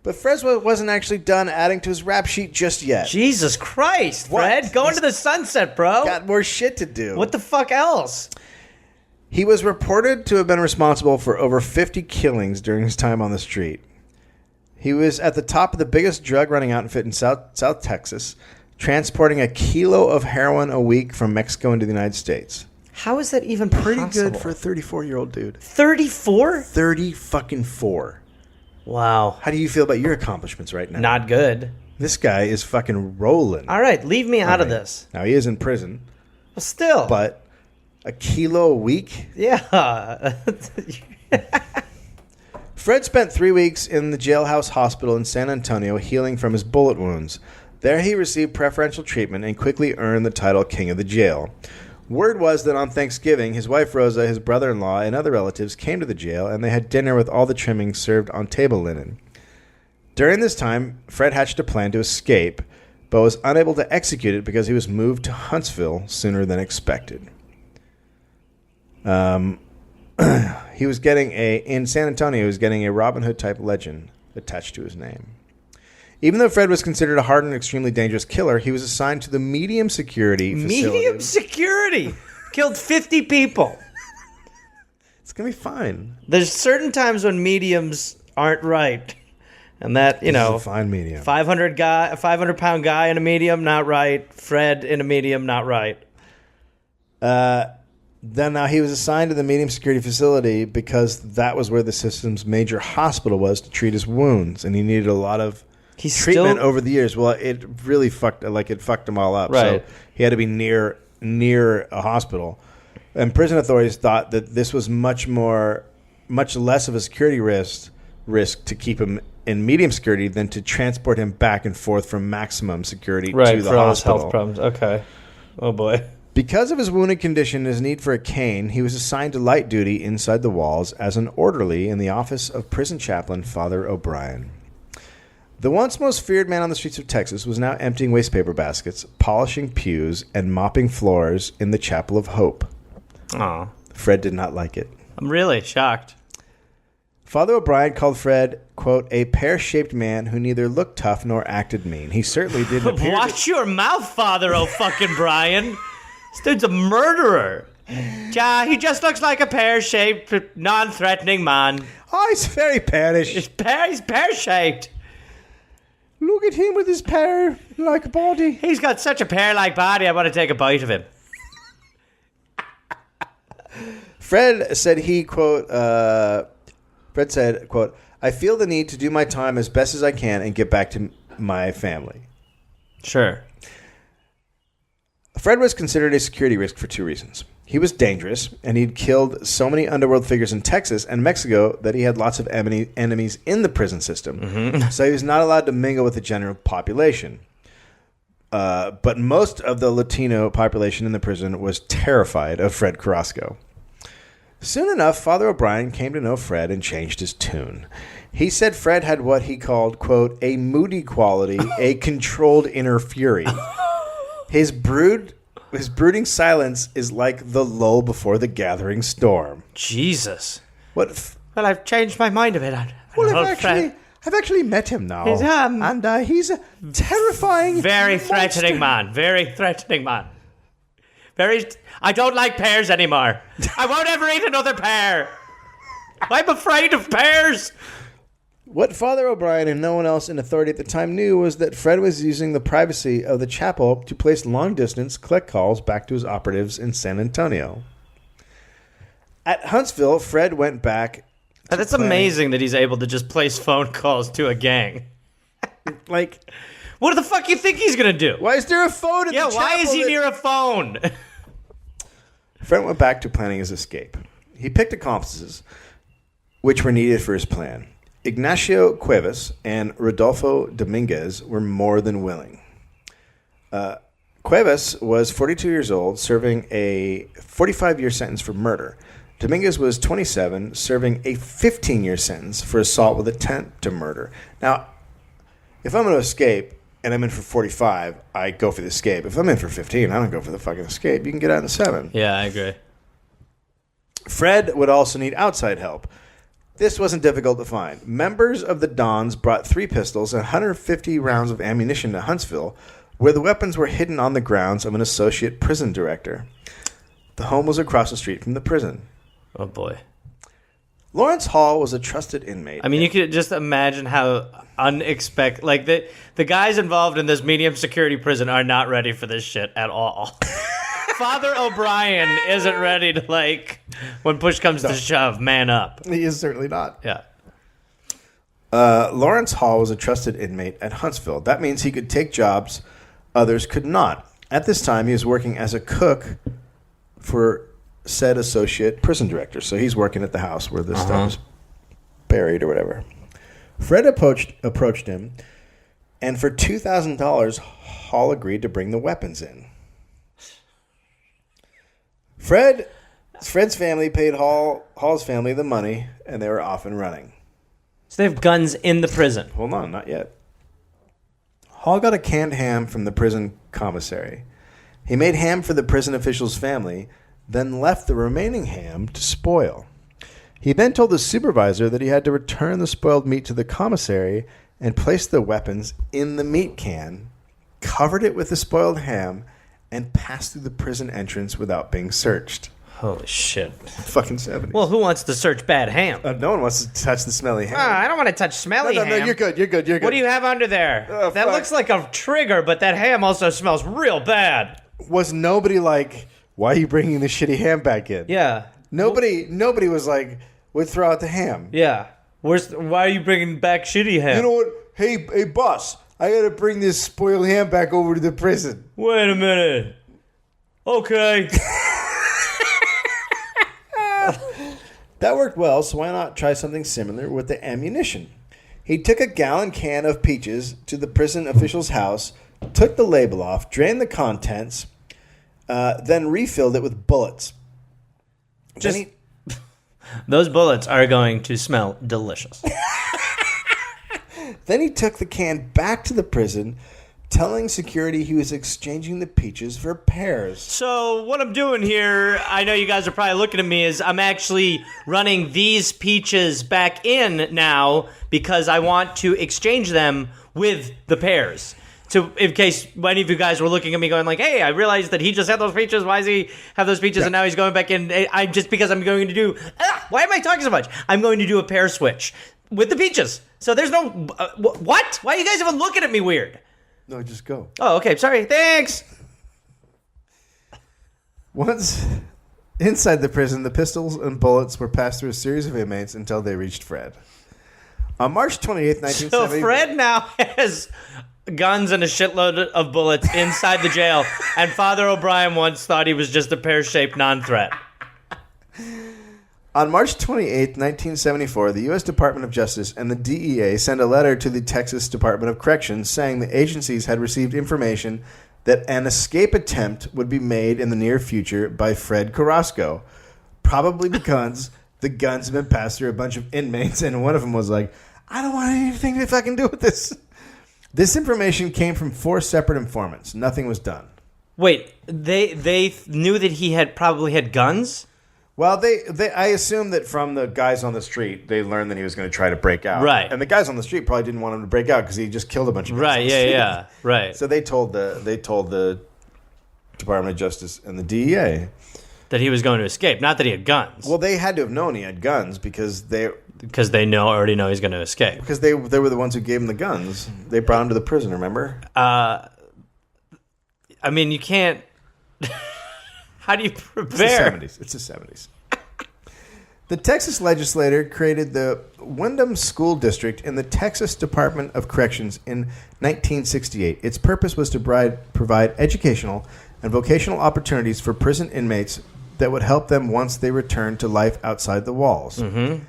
But Fred wasn't actually done adding to his rap sheet just yet. Jesus Christ, Fred. What? Go into the sunset, bro. Got more shit to do. What the fuck else? He was reported to have been responsible for over 50 killings during his time on the street. He was at the top of the biggest drug-running outfit in South Texas, transporting a kilo of heroin a week from Mexico into the United States. How is that even Pretty possible? good for a 34-year-old dude. 34? 30 fucking 4. Wow. How do you feel about your accomplishments right now? Not good. This guy is fucking rolling. All right, leave me out of this. Now, he is in prison, Well, still. but a kilo a week? Yeah. Fred spent 3 weeks in the jailhouse hospital in San Antonio healing from his bullet wounds. There he received preferential treatment and quickly earned the title King of the Jail. Word was that on Thanksgiving, his wife Rosa, his brother-in-law, and other relatives came to the jail, and they had dinner with all the trimmings served on table linen. During this time, Fred hatched a plan to escape, but was unable to execute it because he was moved to Huntsville sooner than expected. He was getting in San Antonio, he was getting a Robin Hood type legend attached to his name. Even though Fred was considered a hardened, extremely dangerous killer, he was assigned to the medium security facility. Medium security? Killed 50 people. It's going to be fine. There's certain times when mediums aren't right. And that, you know, This is a fine medium. 500-pound guy in a medium, not right. Fred in a medium, not right. Then now he was assigned to the medium security facility because that was where the system's major hospital was to treat his wounds, and he needed a lot of treatment over the years. Well, it really fucked him all up. Right. So he had to be near a hospital, and prison authorities thought that this was much less of a security risk to keep him in medium security than to transport him back and forth from maximum security to the hospital. Right, for all his health problems. Okay. Oh boy. Because of his wounded condition and his need for a cane, he was assigned to light duty inside the walls as an orderly in the office of prison chaplain Father O'Brien. The once most feared man on the streets of Texas was now emptying waste paper baskets, polishing pews, and mopping floors in the Chapel of Hope. Aw. Fred did not like it. I'm really shocked. Father O'Brien called Fred, quote, a pear-shaped man who neither looked tough nor acted mean. He certainly didn't appear Watch your mouth, Father O'Fucking-Brian. This dude's a murderer. He just looks like a pear-shaped, non-threatening man. Oh, he's very pearish. He's pear-shaped. Look at him with his pear-like body. He's got such a pear-like body, I want to take a bite of him. Fred said quote, I feel the need to do my time as best as I can and get back to my family. Sure. Fred was considered a security risk for two reasons. He was dangerous, and he'd killed so many underworld figures in Texas and Mexico that he had lots of enemies in the prison system. Mm-hmm. So he was not allowed to mingle with the general population. But most of the Latino population in the prison was terrified of Fred Carrasco. Soon enough, Father O'Brien came to know Fred and changed his tune. He said Fred had what he called, quote, a moody quality, a controlled inner fury. His brooding silence is like the lull before the gathering storm. Jesus. Well, I've changed my mind a bit. I've actually met him now, and he's a terrifying, very threatening man. Very threatening man. I don't like pears anymore. I won't ever eat another pear. I'm afraid of pears. What Father O'Brien and no one else in authority at the time knew was that Fred was using the privacy of the chapel to place long-distance click calls back to his operatives in San Antonio. At Huntsville, Fred went back. That's amazing that he's able to just place phone calls to a gang. Like, what the fuck you think he's gonna do? why is there a phone in the chapel? Why is he near a phone? Fred went back to planning his escape. He picked accomplices, which were needed for his plan. Ignacio Cuevas and Rodolfo Dominguez were more than willing. Cuevas was 42 years old, serving a 45-year sentence for murder. Dominguez was 27, serving a 15-year sentence for assault with attempt to murder. Now, if I'm going to escape and I'm in for 45, I go for the escape. If I'm in for 15, I don't go for the fucking escape. You can get out in 7. Yeah, I agree. Fred would also need outside help. This wasn't difficult to find. Members of the Dons brought 3 pistols and 150 rounds of ammunition to Huntsville, where the weapons were hidden on the grounds of an associate prison director. The home was across the street from the prison. Oh, boy. Lawrence Hall was a trusted inmate. I mean, you could just imagine how unexpected... Like, the guys involved in this medium security prison are not ready for this shit at all. Father O'Brien isn't ready to, like, when push comes to shove, man up. He is certainly not. Yeah. Lawrence Hall was a trusted inmate at Huntsville. That means he could take jobs others could not. At this time, he was working as a cook for said associate prison director. So he's working at the house where this stuff is buried or whatever. Fred approached him, and for $2,000, Hall agreed to bring the weapons in. Fred's family paid Hall's family the money, and they were off and running. So they have guns in the prison. Hold on, not yet. Hall got a canned ham from the prison commissary. He made ham for the prison official's family, then left the remaining ham to spoil. He then told the supervisor that he had to return the spoiled meat to the commissary and place the weapons in the meat can, covered it with the spoiled ham, and passed through the prison entrance without being searched. Holy shit. Fucking 70s. Well, who wants to search bad ham? No one wants to touch the smelly ham. I don't want to touch smelly ham. No, you're good. What do you have under there? Oh, that fuck. looks like a trigger, but that ham also smells real bad. Was nobody like, why are you bringing the shitty ham back in? Yeah. Nobody was like, would throw out the ham. Yeah. Why are you bringing back shitty ham? You know what? Hey, boss, I got to bring this spoiled ham back over to the prison. Wait a minute. Okay. That worked well, so why not try something similar with the ammunition? He took a gallon can of peaches to the prison official's house, took the label off, drained the contents, then refilled it with bullets. Those bullets are going to smell delicious. Then he took the can back to the prison, telling security he was exchanging the peaches for pears. So what I'm doing here, I know you guys are probably looking at me, is I'm actually running these peaches back in now because I want to exchange them with the pears. So in case any of you guys were looking at me going like, hey, I realized that he just had those peaches. Why does he have those peaches? And now he's going back in. Because I'm going to do... why am I talking so much? I'm going to do a pair switch with the peaches. So there's no... what? Why are you guys even looking at me weird? No, just go. Oh, okay. Sorry. Thanks. Once inside the prison, the pistols and bullets were passed through a series of inmates until they reached Fred. On March 28th, 1970... So Fred now has guns and a shitload of bullets inside the jail, and Father O'Brien once thought he was just a pear-shaped non-threat. On March 28, 1974, the U.S. Department of Justice and the DEA sent a letter to the Texas Department of Corrections saying the agencies had received information that an escape attempt would be made in the near future by Fred Carrasco, probably because the guns had been passed through a bunch of inmates, and one of them was like, I don't want anything to fucking do with this. This information came from 4 separate informants. Nothing was done. Wait, they knew that he had probably had guns? Well, I assume that from the guys on the street, they learned that he was going to try to break out. Right. And the guys on the street probably didn't want him to break out because he just killed a bunch of guys. Right, yeah, right. So they told the Department of Justice and the DEA that he was going to escape, not that he had guns. Well, they had to have known he had guns because because they already know he's going to escape. Because they were the ones who gave him the guns. They brought him to the prison, remember? I mean, you can't... How do you prepare? It's the 70s. The Texas legislature created the Wyndham School District in the Texas Department of Corrections in 1968. Its purpose was to provide educational and vocational opportunities for prison inmates that would help them once they returned to life outside the walls. Mm-hmm.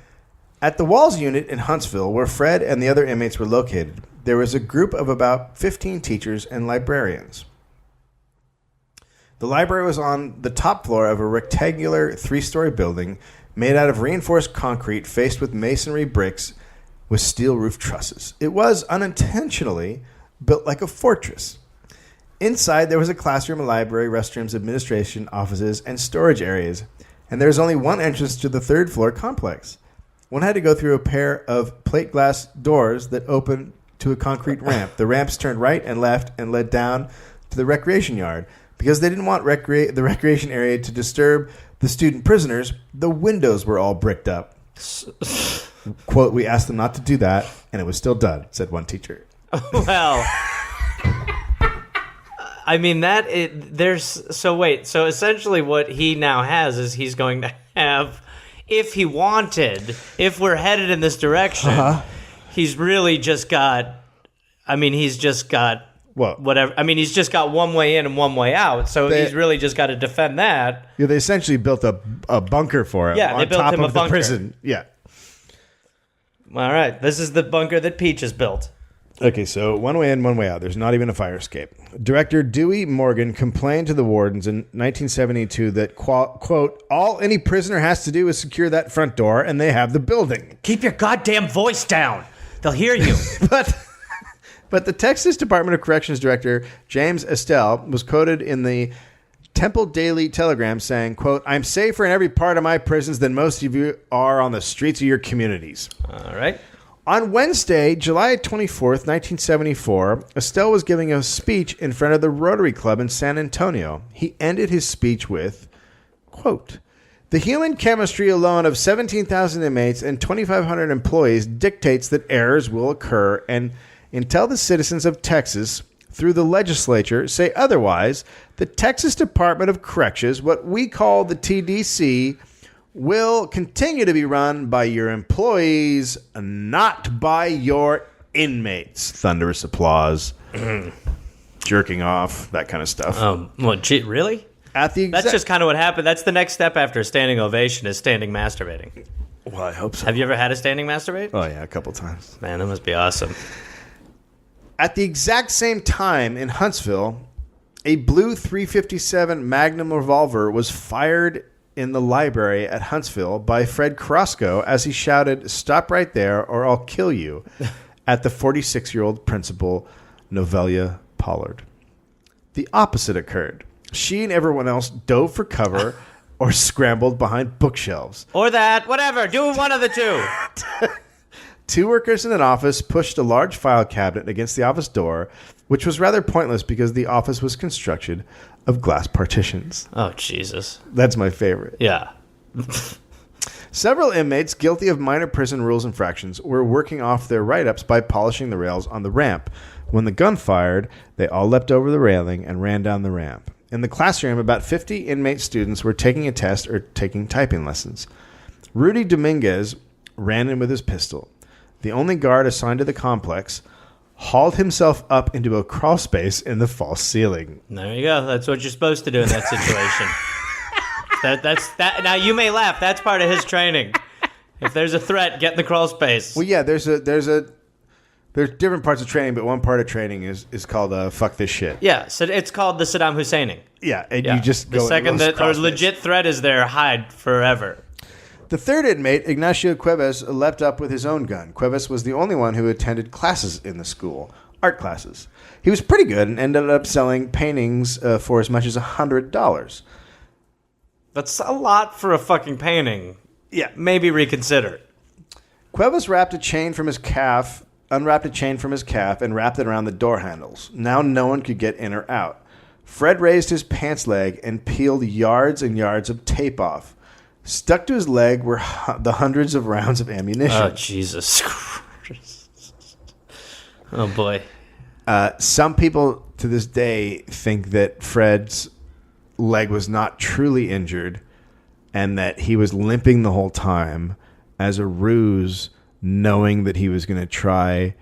At the Walls unit in Huntsville, where Fred and the other inmates were located, there was a group of about 15 teachers and librarians. The library was on the top floor of a rectangular 3-story building made out of reinforced concrete faced with masonry bricks with steel roof trusses. It was unintentionally built like a fortress. Inside, there was a classroom, a library, restrooms, administration, offices, and storage areas, and there was only one entrance to the third-floor complex. One had to go through a pair of plate glass doors that opened to a concrete ramp. The ramps turned right and left and led down to the recreation yard. Because they didn't want the recreation area to disturb the student prisoners, the windows were all bricked up. Quote, "We asked them not to do that, and it was still done," said one teacher. Well, I mean, so essentially what he now has is he's going to have, if he wanted, if we're headed in this direction, he's really just got, Well, whatever. I mean, he's just got one way in and one way out, so he's really just got to defend that. Yeah, they essentially built a bunker for him. Yeah, they built top him a of bunker. The prison. Yeah. All right, this is the bunker that Peach has built. Okay, so one way in, one way out. There's not even a fire escape. Director Dewey Morgan complained to the wardens in 1972 that, quote, "all any prisoner has to do is secure that front door, and they have the building." Keep your goddamn voice down. They'll hear you. But the Texas Department of Corrections Director, James Estelle, was quoted in the Temple Daily Telegram saying, quote, "I'm safer in every part of my prisons than most of you are on the streets of your communities." All right. On Wednesday, July 24th, 1974, Estelle was giving a speech in front of the Rotary Club in San Antonio. He ended his speech with, quote, "The human chemistry alone of 17,000 inmates and 2,500 employees dictates that errors will occur, and until the citizens of Texas, through the legislature, say otherwise, the Texas Department of Corrections, what we call the TDC, will continue to be run by your employees, not by your inmates." Thunderous applause. Jerking off, that kind of stuff. Well, gee, really? That's just kind of what happened. That's the next step after a standing ovation is standing masturbating. Well, I hope so. Have you ever had a standing masturbate? Oh, yeah, a couple times. Man, that must be awesome. At the exact same time in Huntsville, a blue .357 Magnum revolver was fired in the library at Huntsville by Fred Crosco as he shouted, "Stop right there or I'll kill you," at the 46-year-old principal, Novelia Pollard. The opposite occurred. She and everyone else dove for cover or scrambled behind bookshelves. Or that, whatever. Do one of the two. Two workers in an office pushed a large file cabinet against the office door, which was rather pointless because the office was constructed of glass partitions. Oh, Jesus. That's my favorite. Yeah. Several inmates guilty of minor prison rules infractions were working off their write-ups by polishing the rails on the ramp. When the gun fired, they all leapt over the railing and ran down the ramp. In the classroom, about 50 inmate students were taking a test or taking typing lessons. Rudy Dominguez ran in with his pistol. The only guard assigned to the complex hauled himself up into a crawl space in the false ceiling. There you go. That's what you're supposed to do in that situation. That's that. Now you may laugh. That's part of his training. If there's a threat, get in the crawl space. Well, yeah. There's different parts of training, but one part of training is called fuck this shit. Yeah. So it's called the Saddam Husseining. Yeah, and you just go. The second that a legit threat is there, hide forever. The third inmate, Ignacio Cuevas, leapt up with his own gun. Cuevas was the only one who attended classes in the school, art classes. He was pretty good and ended up selling paintings for as much as $100. That's a lot for a fucking painting. Yeah. Maybe reconsider. Cuevas unwrapped a chain from his calf, and wrapped it around the door handles. Now no one could get in or out. Fred raised his pants leg and peeled yards and yards of tape off. Stuck to his leg were the hundreds of rounds of ammunition. Oh, Jesus Christ. Oh, boy. Some people to this day think that Fred's leg was not truly injured and that he was limping the whole time as a ruse, knowing that he was going to try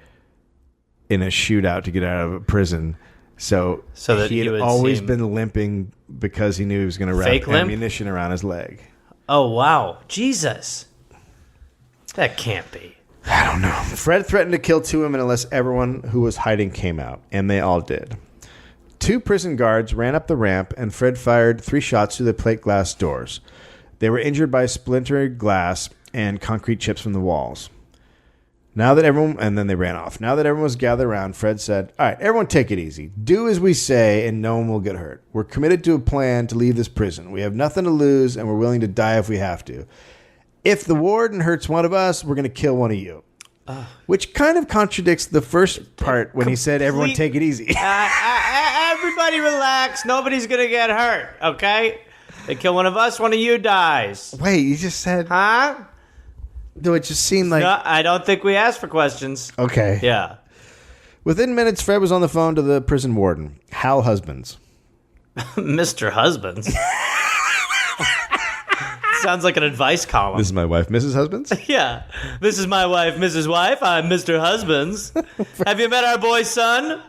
in a shootout to get out of prison. So that he had always been limping because he knew he was going to wrap ammunition around his leg. Oh, wow. Jesus. That can't be. I don't know. Fred threatened to kill 2 women unless everyone who was hiding came out, and they all did. 2 prison guards ran up the ramp, and Fred fired 3 shots through the plate glass doors. They were injured by splintered glass and concrete chips from the walls. And then they ran off. Now that everyone was gathered around, Fred said, "All right, everyone take it easy. Do as we say, and no one will get hurt. We're committed to a plan to leave this prison. We have nothing to lose, and we're willing to die if we have to. If the warden hurts one of us, we're going to kill one of you." Which kind of contradicts the first part when he said, "Everyone take it easy." Everybody relax. Nobody's going to get hurt, okay? They kill one of us, one of you dies. Wait, you just said... Huh? No, it just seemed like... No, I don't think we asked for questions. Okay. Yeah. Within minutes, Fred was on the phone to the prison warden, Hal Husbands. Mr. Husbands. Sounds like an advice column. This is my wife, Mrs. Husbands? Yeah. This is my wife, Mrs. Wife. I'm Mr. Husbands. Have you met our boy's son?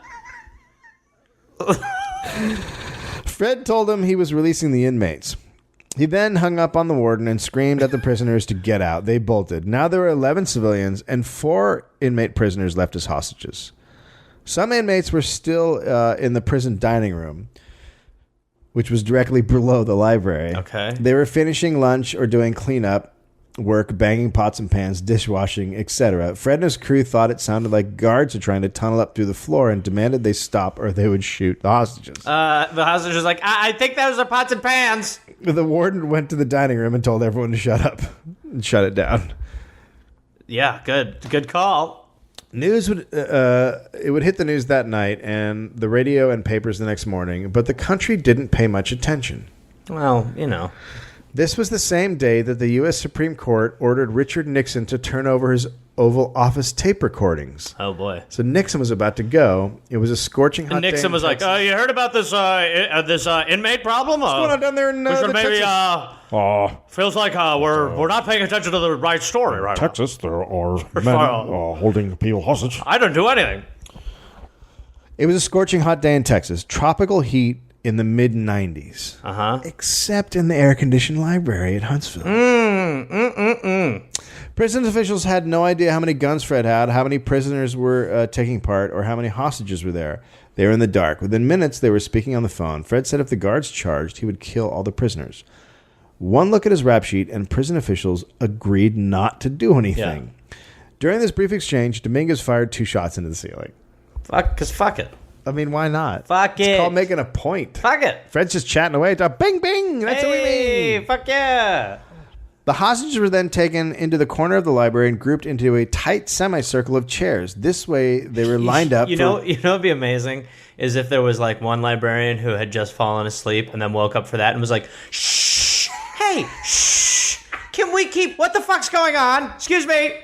Fred told him he was releasing the inmates. He then hung up on the warden and screamed at the prisoners to get out. They bolted. Now there were 11 civilians and 4 inmate prisoners left as hostages. Some inmates were still in the prison dining room, which was directly below the library. Okay. They were finishing lunch or doing cleanup work, banging pots and pans, dishwashing, etc. Fred and his crew thought it sounded like guards were trying to tunnel up through the floor and demanded they stop or they would shoot the hostages. The hostages was like, I think those are pots and pans. The warden went to the dining room and told everyone to shut up and shut it down. Yeah, good call. News would it would hit the news that night and the radio and papers the next morning, but the country didn't pay much attention. Well, you know. This was the same day that the U.S. Supreme Court ordered Richard Nixon to turn over his Oval Office tape recordings. Oh, boy. So Nixon was about to go. It was a scorching hot day. And Nixon was like, you heard about this inmate problem? What's going on down there in feels like we're not paying attention to the right story right Texas, there are men holding people hostage. I don't do anything. It was a scorching hot day in Texas. Tropical heat in the mid-90s. Except in the air-conditioned library at Huntsville. Prison officials had no idea how many guns Fred had, how many prisoners were taking part, or how many hostages were there. They were in the dark. Within minutes, they were speaking on the phone. Fred said if the guards charged, he would kill all the prisoners. One look at his rap sheet, and prison officials agreed not to do anything. Yeah. During this brief exchange, Dominguez fired 2 shots into the ceiling. Fuck it. I mean, why not? Fuck it. It's called making a point. Fuck it. Fred's just chatting away. It's a bing, bing. That's what we mean. Fuck yeah. The hostages were then taken into the corner of the library and grouped into a tight semicircle of chairs. This way, they were lined up. You know what'd be amazing is if there was like one librarian who had just fallen asleep and then woke up for that and was like, shh, hey, shh, can we keep, what the fuck's going on? Excuse me.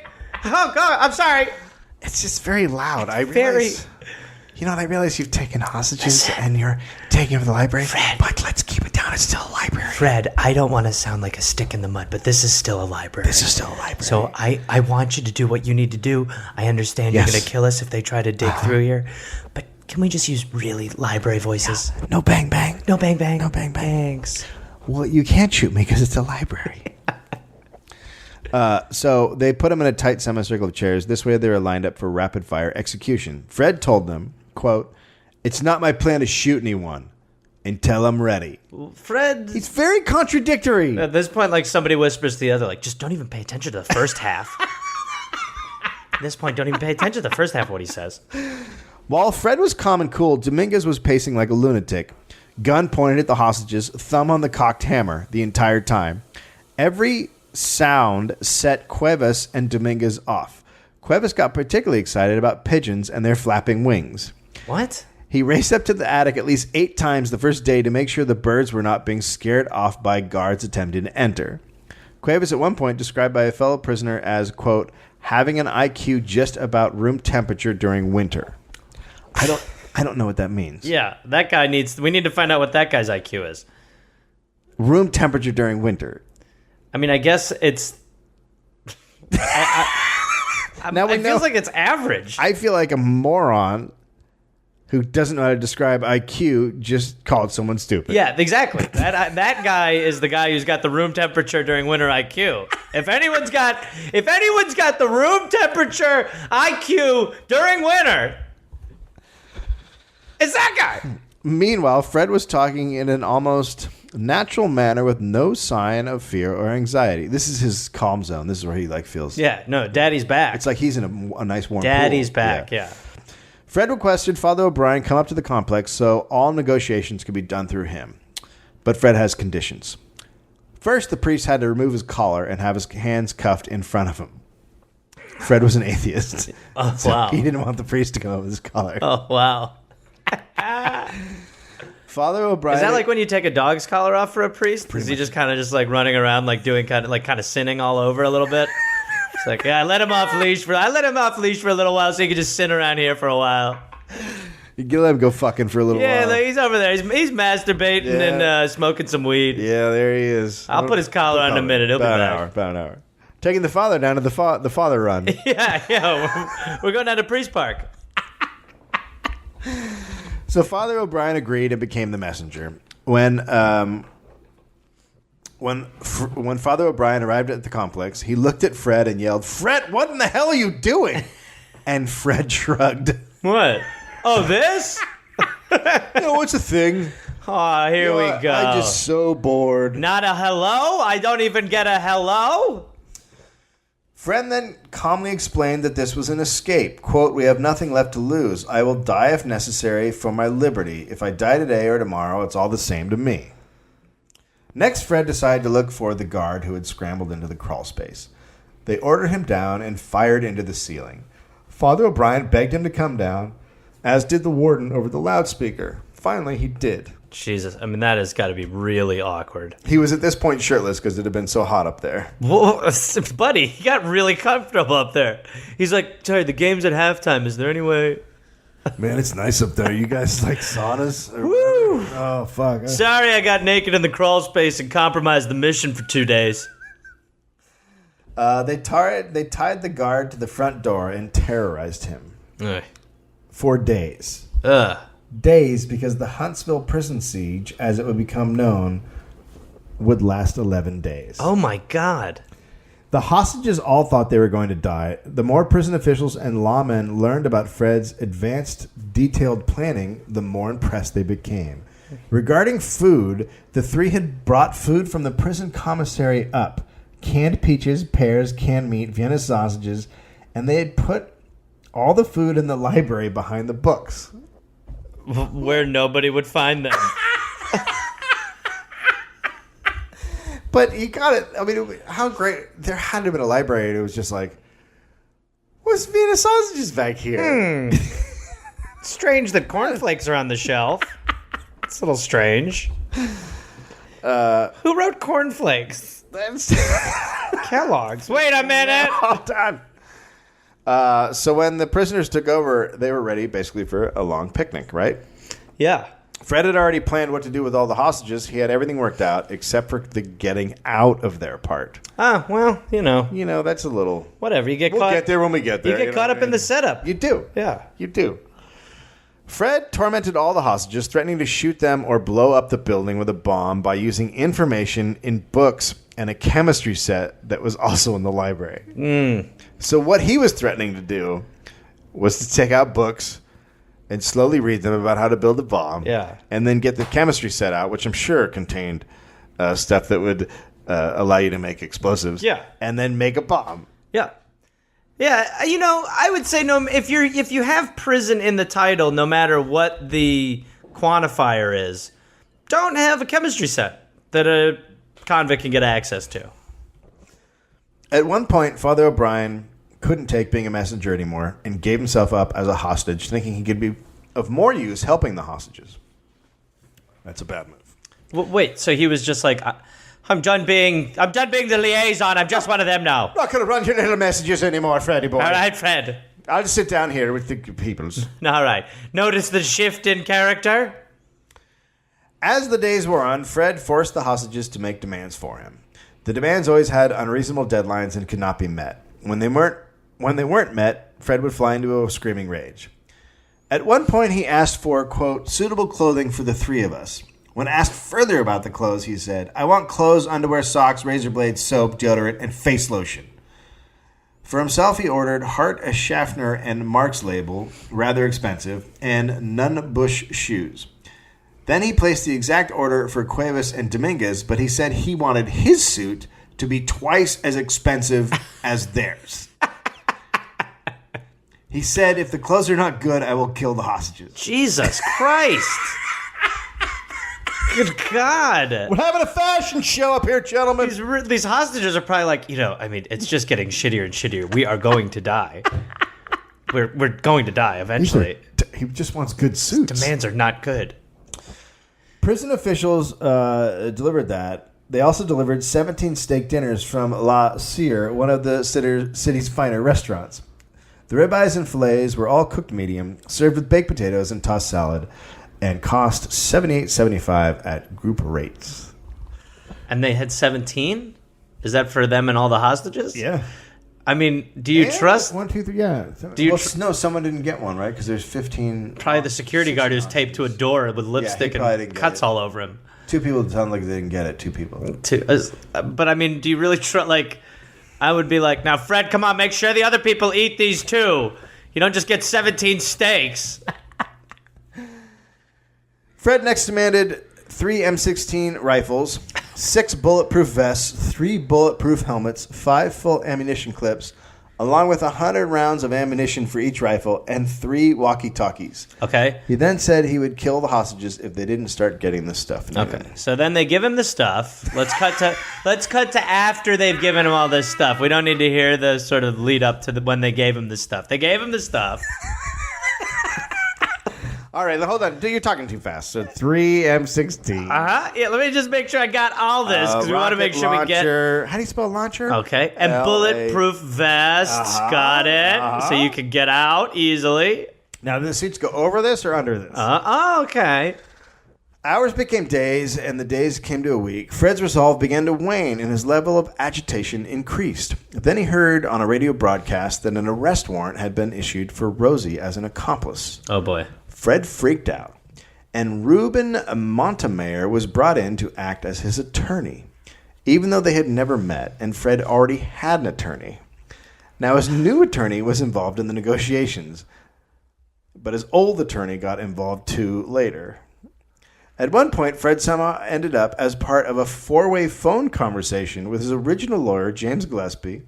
Oh, God, I'm sorry. It's just very loud. I realize you've taken hostages and you're taking them to the library. Fred. But let's keep it down. It's still a library. Fred, I don't want to sound like a stick in the mud, but this is still a library. So I want you to do what you need to do. I understand you're going to kill us if they try to dig through here. But can we just use really library voices? Yeah. No bang bang. No bang bang. No bang bang. Thanks. Well, you can't shoot me because it's a library. So they put them in a tight semicircle of chairs. This way they were lined up for rapid-fire execution. Fred told them, quote, "It's not my plan to shoot anyone until I'm ready." Fred... He's very contradictory. At this point, like, somebody whispers to the other, like, just don't even pay attention to the first half. At this point, don't even pay attention to the first half of what he says. While Fred was calm and cool, Dominguez was pacing like a lunatic. Gun pointed at the hostages, thumb on the cocked hammer the entire time. Every sound set Cuevas and Dominguez off. Cuevas got particularly excited about pigeons and their flapping wings. What? He raced up to the attic at least 8 times the first day to make sure the birds were not being scared off by guards attempting to enter. Cuevas at one point described by a fellow prisoner as, quote, having an IQ just about room temperature during winter. I don't know what that means. Yeah, that guy we need to find out what that guy's IQ is. Room temperature during winter. I mean, I guess it's... it feels like it's average. I feel like a moron who doesn't know how to describe IQ just called someone stupid. Yeah, exactly. That guy is the guy who's got the room temperature during winter IQ. If anyone's got the room temperature IQ during winter, it's that guy. Meanwhile, Fred was talking in an almost natural manner with no sign of fear or anxiety. This is his calm zone. This is where he feels. Yeah, no, Daddy's back. It's like he's in a nice warm Daddy's pool. back, yeah. Fred requested Father O'Brien come up to the complex so all negotiations could be done through him. But Fred has conditions. First, the priest had to remove his collar and have his hands cuffed in front of him. Fred was an atheist. Oh, so wow. He didn't want the priest to come up with his collar. Oh, wow. Father O'Brien... Is that like when you take a dog's collar off for a priest? Is he just kind of running around doing kind of sinning all over a little bit? It's like, yeah, I let him off leash for a little while so he could just sin around here for a while. You let him go fucking for a little while. Yeah, he's over there. He's masturbating and smoking some weed. Yeah, there he is. I'll put his collar on in a minute. He'll be back. About an hour. Taking the father down to the father run. Yeah. We're going down to Priest Park. So Father O'Brien agreed and became the messenger. When Father O'Brien arrived at the complex, he looked at Fred and yelled, "Fred, what in the hell are you doing?" And Fred shrugged. What? Oh, this? What's the thing? Oh, here we go. I'm just so bored. Not a hello? I don't even get a hello? Fred then calmly explained that this was an escape. Quote, "We have nothing left to lose. I will die if necessary for my liberty. If I die today or tomorrow, it's all the same to me." Next, Fred decided to look for the guard who had scrambled into the crawl space. They ordered him down and fired into the ceiling. Father O'Brien begged him to come down, as did the warden over the loudspeaker. Finally, he did. Jesus, I mean, that has got to be really awkward. He was at this point shirtless because it had been so hot up there. Whoa, buddy, he got really comfortable up there. He's like, sorry, the game's at halftime. Is there any way... Man, it's nice up there. You guys like saunas? Woo! Oh, fuck. Sorry I got naked in the crawl space and compromised the mission for 2 days. They tied the guard to the front door and terrorized him. Ugh. For days. Ugh. Days because the Huntsville prison siege, as it would become known, would last 11 days. Oh, my God. The hostages all thought they were going to die. The more prison officials and lawmen learned about Fred's advanced, detailed planning, the more impressed they became. Regarding food, the three had brought food from the prison commissary up. Canned peaches, pears, canned meat, Vienna sausages, and they had put all the food in the library behind the books. Where nobody would find them. But you got it. I mean, how great. There had to have been a library and it was just like, what's Vienna sausages back here? Strange that cornflakes are on the shelf. It's a little strange. Who wrote cornflakes? That's Kellogg's. Wait a minute. Hold on. So when the prisoners took over, they were ready basically for a long picnic, right? Yeah. Fred had already planned what to do with all the hostages. He had everything worked out except for the getting out of their part. Ah, well, You know, that's a little... whatever. You get We'll caught. get there when we get there. You get caught up in the setup. You do. Yeah. You do. Fred tormented all the hostages, threatening to shoot them or blow up the building with a bomb by using information in books and a chemistry set that was also in the library. So what he was threatening to do was to take out books and slowly read them about how to build a bomb. Yeah. And then get the chemistry set out, which I'm sure contained stuff that would allow you to make explosives. Yeah. And then make a bomb. Yeah. Yeah, I would say no. If you have prison in the title, no matter what the quantifier is, don't have a chemistry set that a convict can get access to. At one point, Father O'Brien couldn't take being a messenger anymore and gave himself up as a hostage, thinking he could be of more use helping the hostages. That's a bad move. Wait, so he was just like, I'm done being the liaison. I'm just one of them now. Not going to run your little messages anymore, Freddy boy. All right, Fred. I'll just sit down here with the peoples. All right. Notice the shift in character? As the days wore on, Fred forced the hostages to make demands for him. The demands always had unreasonable deadlines and could not be met. When they weren't met, Fred would fly into a screaming rage. At one point, he asked for, quote, suitable clothing for the three of us. When asked further about the clothes, he said, I want clothes, underwear, socks, razor blades, soap, deodorant, and face lotion. For himself, he ordered Hart, a Schaffner, and Mark's label, rather expensive, and Nunn Bush shoes. Then he placed the exact order for Cuevas and Dominguez, but he said he wanted his suit to be twice as expensive as theirs. He said, if the clothes are not good, I will kill the hostages. Jesus Christ. Good God. We're having a fashion show up here, gentlemen. These hostages are probably like, it's just getting shittier and shittier. We are going to die. We're going to die eventually. He just wants good suits. Demands are not good. Prison officials delivered that. They also delivered 17 steak dinners from La Cire, one of the city's finer restaurants. The ribeyes and fillets were all cooked medium, served with baked potatoes and tossed salad, and cost $78.75 at group rates. And they had 17? Is that for them and all the hostages? Yeah. I mean, do you trust... 1, 2, 3, yeah. No, someone didn't get one, right? Because there's 15... Probably the security guard who's taped to a door with lipstick and cuts all over him. 2 people sound like they didn't get it. 2 people. But I mean, do you really trust... I would be like, now, Fred, come on, make sure the other people eat these too. You don't just get 17 steaks. Fred next demanded 3 M16 rifles, 6 bulletproof vests, 3 bulletproof helmets, 5 full ammunition clips, along with 100 rounds of ammunition for each rifle, and 3 walkie-talkies. Okay. He then said he would kill the hostages if they didn't start getting this stuff. Okay. So then they give him the stuff. Let's cut to after they've given him all this stuff. We don't need to hear the sort of lead up to when they gave him the stuff. They gave him the stuff. All right, hold on. You're talking too fast. So 3 M16. Yeah, let me just make sure I got all this because we want to make sure launcher. How do you spell launcher? Okay, and bulletproof vests. Got it. So you can get out easily. Now, do the suits go over this or under this? Okay. Hours became days, and the days came to a week. Fred's resolve began to wane, and his level of agitation increased. Then he heard on a radio broadcast that an arrest warrant had been issued for Rosie as an accomplice. Oh, boy. Fred freaked out, and Ruben Montemayor was brought in to act as his attorney, even though they had never met, and Fred already had an attorney. Now, his new attorney was involved in the negotiations, but his old attorney got involved too later. At one point, Fred somehow ended up as part of a 4-way phone conversation with his original lawyer, James Gillespie,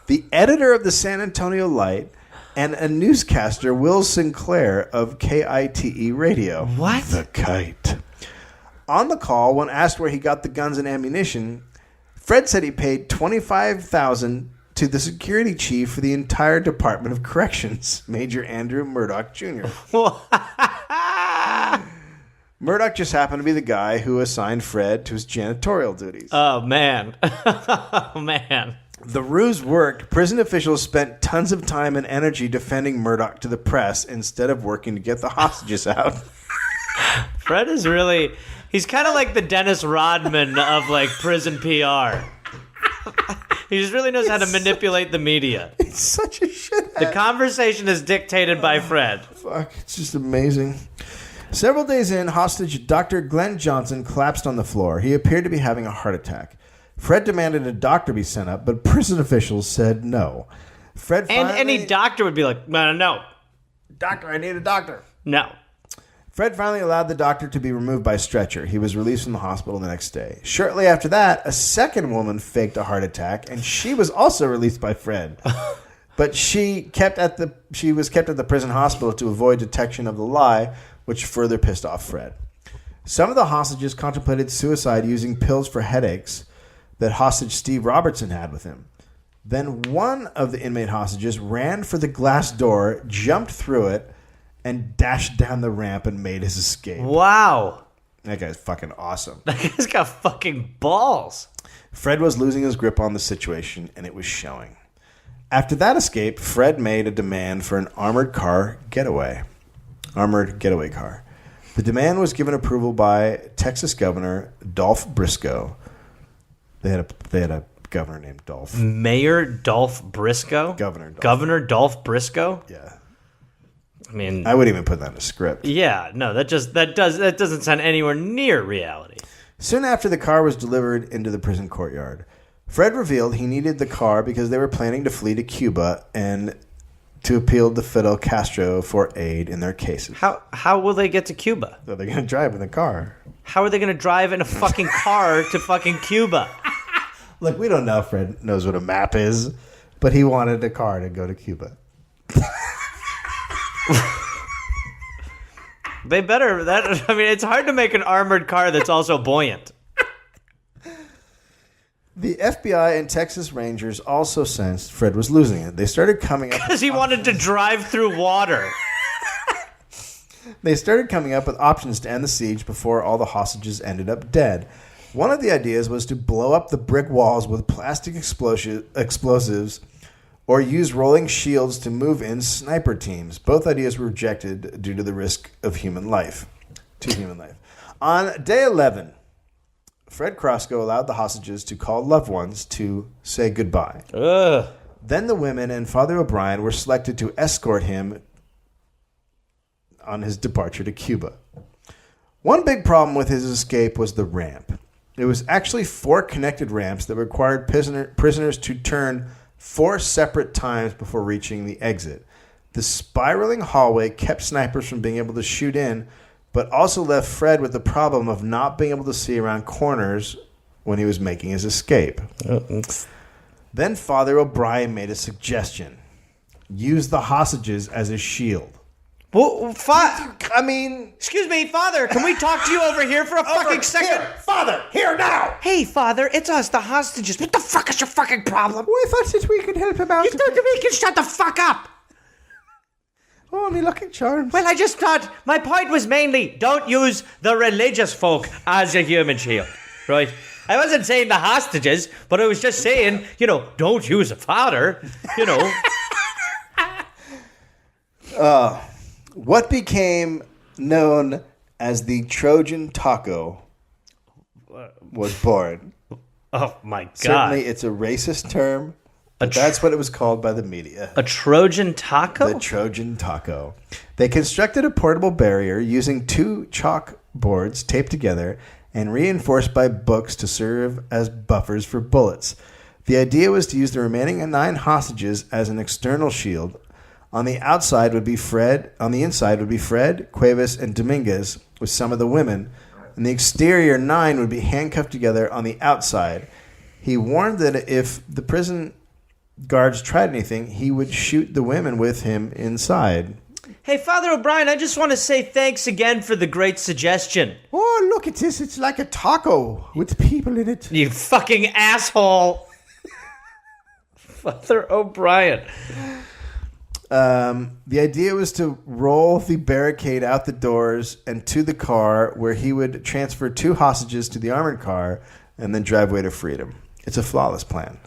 the editor of the San Antonio Light, and a newscaster, Will Sinclair of KITE Radio. What? The Kite. On the call, when asked where he got the guns and ammunition, Fred said he paid $25,000 to the security chief for the entire Department of Corrections, Major Andrew Murdoch Jr. Murdoch just happened to be the guy who assigned Fred to his janitorial duties. Oh, man. Oh, man. The ruse worked. Prison officials spent tons of time and energy defending Murdoch to the press instead of working to get the hostages out. Fred is really... He's kind of like the Dennis Rodman of, prison PR. He just really knows how to manipulate the media. He's such a shithead. The conversation is dictated by Fred. Fuck, it's just amazing. Several days in, hostage Dr. Glenn Johnson collapsed on the floor. He appeared to be having a heart attack. Fred demanded a doctor be sent up, but prison officials said no. Fred finally... And any doctor would be like, no. Doctor, I need a doctor. No. Fred finally allowed the doctor to be removed by stretcher. He was released from the hospital the next day. Shortly after that, a second woman faked a heart attack, and she was also released by Fred. But she was kept at the prison hospital to avoid detection of the lie, which further pissed off Fred. Some of the hostages contemplated suicide using pills for headaches that hostage Steve Robertson had with him. Then one of the inmate hostages ran for the glass door, jumped through it, and dashed down the ramp and made his escape. Wow. That guy's fucking awesome. That guy's got fucking balls. Fred was losing his grip on the situation, and it was showing. After that escape, Fred made a demand for an armored getaway car. The demand was given approval by Texas Governor Dolph Briscoe. They had a governor named Dolph. Mayor Dolph Briscoe? Governor Dolph Briscoe? Yeah. I mean, I wouldn't even put that in a script. Yeah, no, that doesn't sound anywhere near reality. Soon after the car was delivered into the prison courtyard, Fred revealed he needed the car because they were planning to flee to Cuba and to appeal to Fidel Castro for aid in their cases. How will they get to Cuba? So they're going to drive in the car. How are they going to drive in a fucking car to fucking Cuba? Look, we don't know if Fred knows what a map is, but he wanted a car to go to Cuba. They better. I mean, it's hard to make an armored car that's also buoyant. The FBI and Texas Rangers also sensed Fred was losing it. They started coming up... Because he wanted to drive through water. They started coming up with options to end the siege before all the hostages ended up dead. One of the ideas was to blow up the brick walls with plastic explosives or use rolling shields to move in sniper teams. Both ideas were rejected due to the risk of human life. On day 11... Fred Crosco allowed the hostages to call loved ones to say goodbye. Ugh. Then the women and Father O'Brien were selected to escort him on his departure to Cuba. One big problem with his escape was the ramp. It was actually 4 connected ramps that required prisoners to turn 4 separate times before reaching the exit. The spiraling hallway kept snipers from being able to shoot in, but also left Fred with the problem of not being able to see around corners when he was making his escape. Then Father O'Brien made a suggestion. Use the hostages as a shield. Well, excuse me, Father, can we talk to you over here for a fucking second? Here, Father, here now! Hey, Father, it's us, the hostages. What the fuck is your fucking problem? We thought that we could help him out. You thought that we could shut the fuck up? Only Lucky Charms. Well, I just thought my point was mainly don't use the religious folk as a human shield, right? I wasn't saying the hostages, but I was just saying, don't use a father, What became known as the Trojan taco was born. Oh, my God. Certainly, it's a racist term. But that's what it was called by the media. A Trojan taco? The Trojan taco. They constructed a portable barrier using 2 chalkboards taped together and reinforced by books to serve as buffers for bullets. The idea was to use the remaining 9 hostages as an external shield. On the inside would be Fred, Cuevas, and Dominguez with some of the women. And the exterior 9 would be handcuffed together on the outside. He warned that if the prison guards tried anything, he would shoot the women with him inside. Hey, Father O'Brien, I just want to say thanks again for the great suggestion. Oh, look at this. It's like a taco with people in it. You fucking asshole. Father O'Brien. The idea was to roll the barricade out the doors and to the car where he would transfer 2 hostages to the armored car and then drive away to freedom. It's a flawless plan.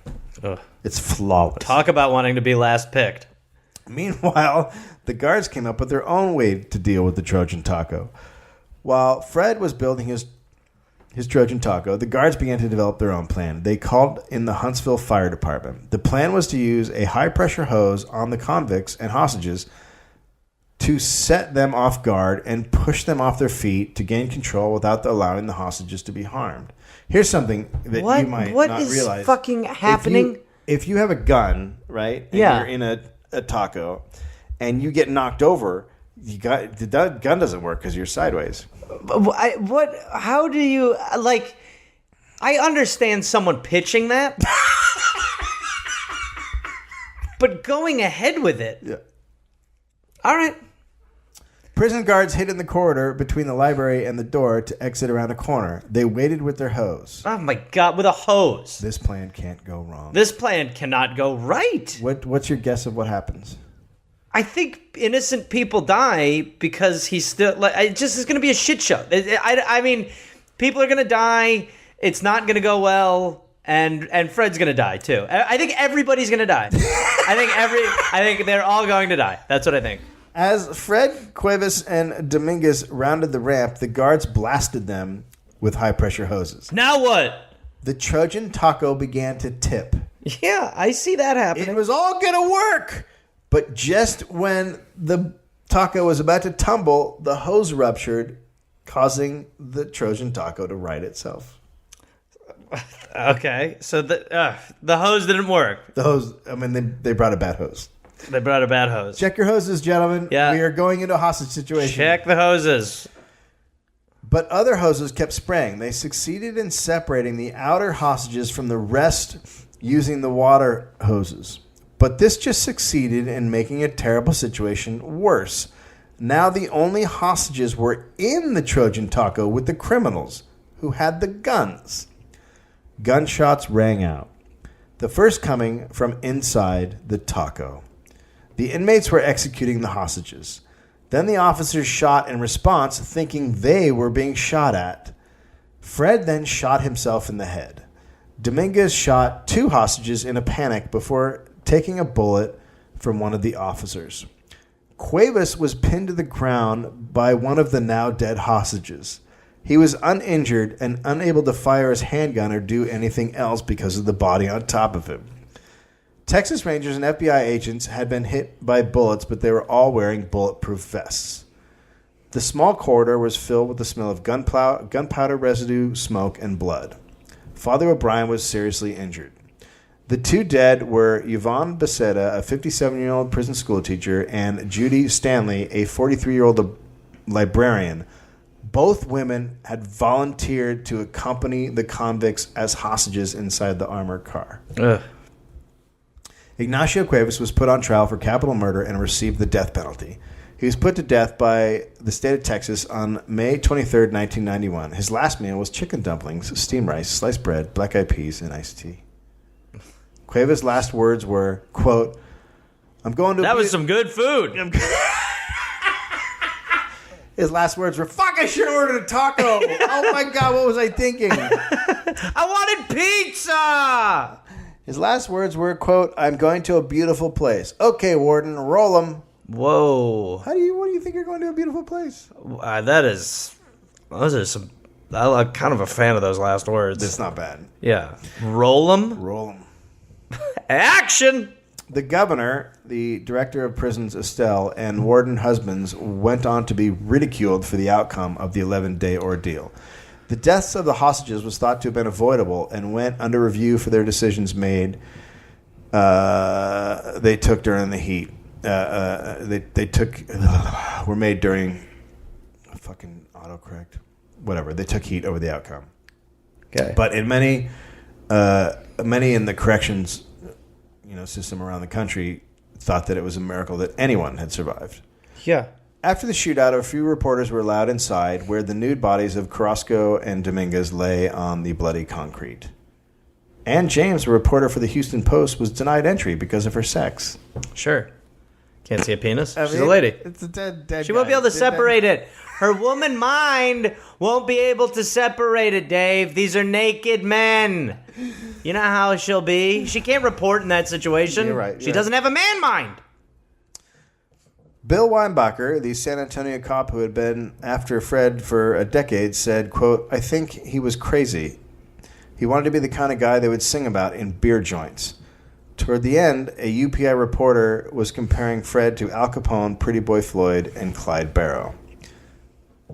Ugh. It's flawless. Talk about wanting to be last picked. Meanwhile, the guards came up with their own way to deal with the Trojan taco. While Fred was building his Trojan taco, the guards began to develop their own plan. They called in the Huntsville Fire Department. The plan was to use a high-pressure hose on the convicts and hostages to set them off guard and push them off their feet to gain control without allowing the hostages to be harmed. Here's something that you might not realize. What is fucking happening? If you have a gun, right, and you're in a taco, and you get knocked over, the gun doesn't work because you're sideways. How do you, I understand someone pitching that, but going ahead with it. Yeah. All right. Prison guards hid in the corridor between the library and the door to exit around a corner. They waited with their hose. Oh, my God, with a hose. This plan can't go wrong. This plan cannot go right. What's your guess of what happens? I think innocent people die because he's still like. It just is going to be a shit show. I mean, people are going to die. It's not going to go well, and Fred's going to die too. I think everybody's going to die. I think they're all going to die. That's what I think. As Fred, Cuevas, and Dominguez rounded the ramp, the guards blasted them with high-pressure hoses. Now what? The Trojan taco began to tip. Yeah, I see that happening. It was all going to work. But just when the taco was about to tumble, the hose ruptured, causing the Trojan taco to right itself. Okay, so the hose didn't work. The hose, I mean, they brought a bad hose. They brought a bad hose. Check your hoses, gentlemen. Yeah. We are going into a hostage situation. Check the hoses. But other hoses kept spraying. They succeeded in separating the outer hostages from the rest using the water hoses. But this just succeeded in making a terrible situation worse. Now the only hostages were in the Trojan taco with the criminals who had the guns. Gunshots rang out. The first coming from inside the taco. The inmates were executing the hostages. Then the officers shot in response, thinking they were being shot at. Fred then shot himself in the head. Dominguez shot 2 hostages in a panic before taking a bullet from one of the officers. Cuevas was pinned to the ground by one of the now dead hostages. He was uninjured and unable to fire his handgun or do anything else because of the body on top of him. Texas Rangers and FBI agents had been hit by bullets, but they were all wearing bulletproof vests. The small corridor was filled with the smell of gunpowder residue, smoke, and blood. Father O'Brien was seriously injured. The 2 dead were Yvonne Becerra, a 57-year-old prison school teacher, and Judy Stanley, a 43-year-old librarian. Both women had volunteered to accompany the convicts as hostages inside the armored car. Ugh. Ignacio Cuevas was put on trial for capital murder and received the death penalty. He was put to death by the state of Texas on May 23, 1991. His last meal was chicken dumplings, steamed rice, sliced bread, black-eyed peas, and iced tea. Cuevas' last words were, quote, "I'm going to..." That was some good food. His last words were, "Fuck, I should have ordered a taco." Oh my God, what was I thinking? I wanted pizza. His last words were, quote, "I'm going to a beautiful place." Okay, Warden, roll 'em. Whoa. What do you think you're going to a beautiful place? Those are some. I'm kind of a fan of those last words. It's not bad. Yeah. Roll 'em. Roll 'em. Action. The governor, the director of prisons, Estelle, and warden husbands went on to be ridiculed for the outcome of the 11-day ordeal. The deaths of the hostages was thought to have been avoidable and went under review for their decisions made. They took during the heat. Were made during fucking autocorrect. Whatever. They took heat over the outcome. Okay. But in many in the corrections system around the country thought that it was a miracle that anyone had survived. Yeah. After the shootout, a few reporters were allowed inside where the nude bodies of Carrasco and Dominguez lay on the bloody concrete. Ann James, a reporter for the Houston Post, was denied entry because of her sex. Sure. Can't see a penis. She's a lady. It's a dead She won't be able to separate it. Her woman mind won't be able to separate it, Dave. These are naked men. You know how she'll be. She can't report in that situation. You're right. She doesn't have a man mind. Bill Weinbacher, the San Antonio cop who had been after Fred for a decade, said, quote, "I think he was crazy. He wanted to be the kind of guy they would sing about in beer joints." Toward the end, a UPI reporter was comparing Fred to Al Capone, Pretty Boy Floyd, and Clyde Barrow.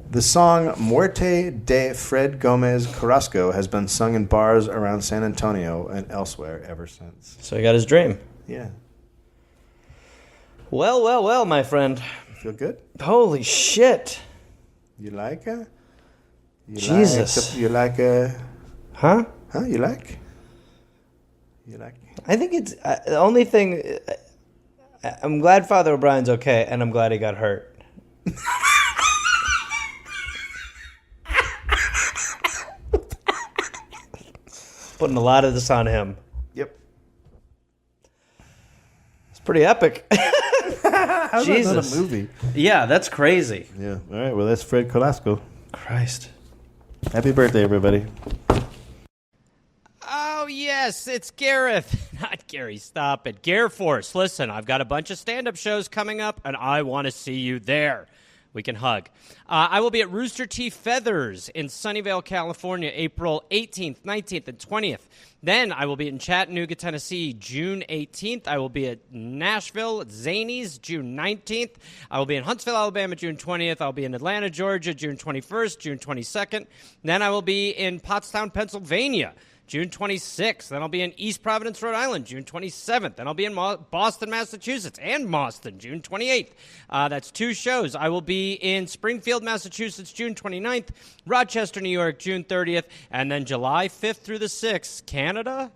The song Muerte de Fred Gomez Carrasco has been sung in bars around San Antonio and elsewhere ever since. So he got his dream. Yeah. Well, my friend. Feel good? Holy shit. You like her? Jesus. You like her? Huh? Huh? You like? I think it's the only thing. I'm glad Father O'Brien's okay, and I'm glad he got hurt. Putting a lot of this on him. Yep. It's pretty epic. How's that not a movie? Yeah, that's crazy. Yeah. All right. Well, that's Fred Colasco. Christ. Happy birthday, everybody. Oh, yes, it's Gareth. Not Gary, stop it. Gare Force. Listen, I've got a bunch of stand-up shows coming up, and I want to see you there. We can hug. I will be at Rooster Teeth Feathers in Sunnyvale, California, April 18th, 19th, and 20th. Then I will be in Chattanooga, Tennessee, June 18th. I will be at Nashville, at Zanies, June 19th. I will be in Huntsville, Alabama, June 20th. I'll be in Atlanta, Georgia, June 21st, June 22nd. Then I will be in Pottstown, Pennsylvania, June 26th. Then I'll be in East Providence, Rhode Island, June 27th. Then I'll be in Boston, Massachusetts, and Boston, June 28th. That's 2 shows. I will be in Springfield, Massachusetts, June 29th, Rochester, New York, June 30th, and then July 5th through the 6th. Canada,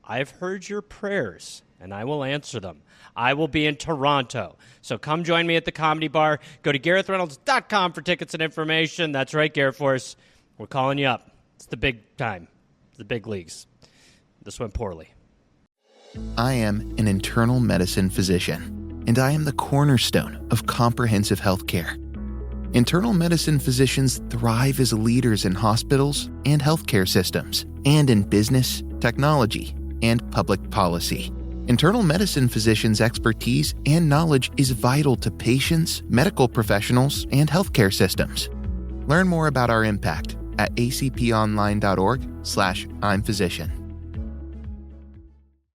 I've heard your prayers, and I will answer them. I will be in Toronto. So come join me at the Comedy Bar. Go to GarethReynolds.com for tickets and information. That's right, Gare Force. We're calling you up. It's the big time. The big leagues. This went poorly. I am an internal medicine physician, and I am the cornerstone of comprehensive health care. Internal medicine physicians thrive as leaders in hospitals and healthcare systems, and in business, technology, and public policy. Internal medicine physicians' expertise and knowledge is vital to patients, medical professionals, and healthcare systems. Learn more about our impact at acponline.org/I'm Physician.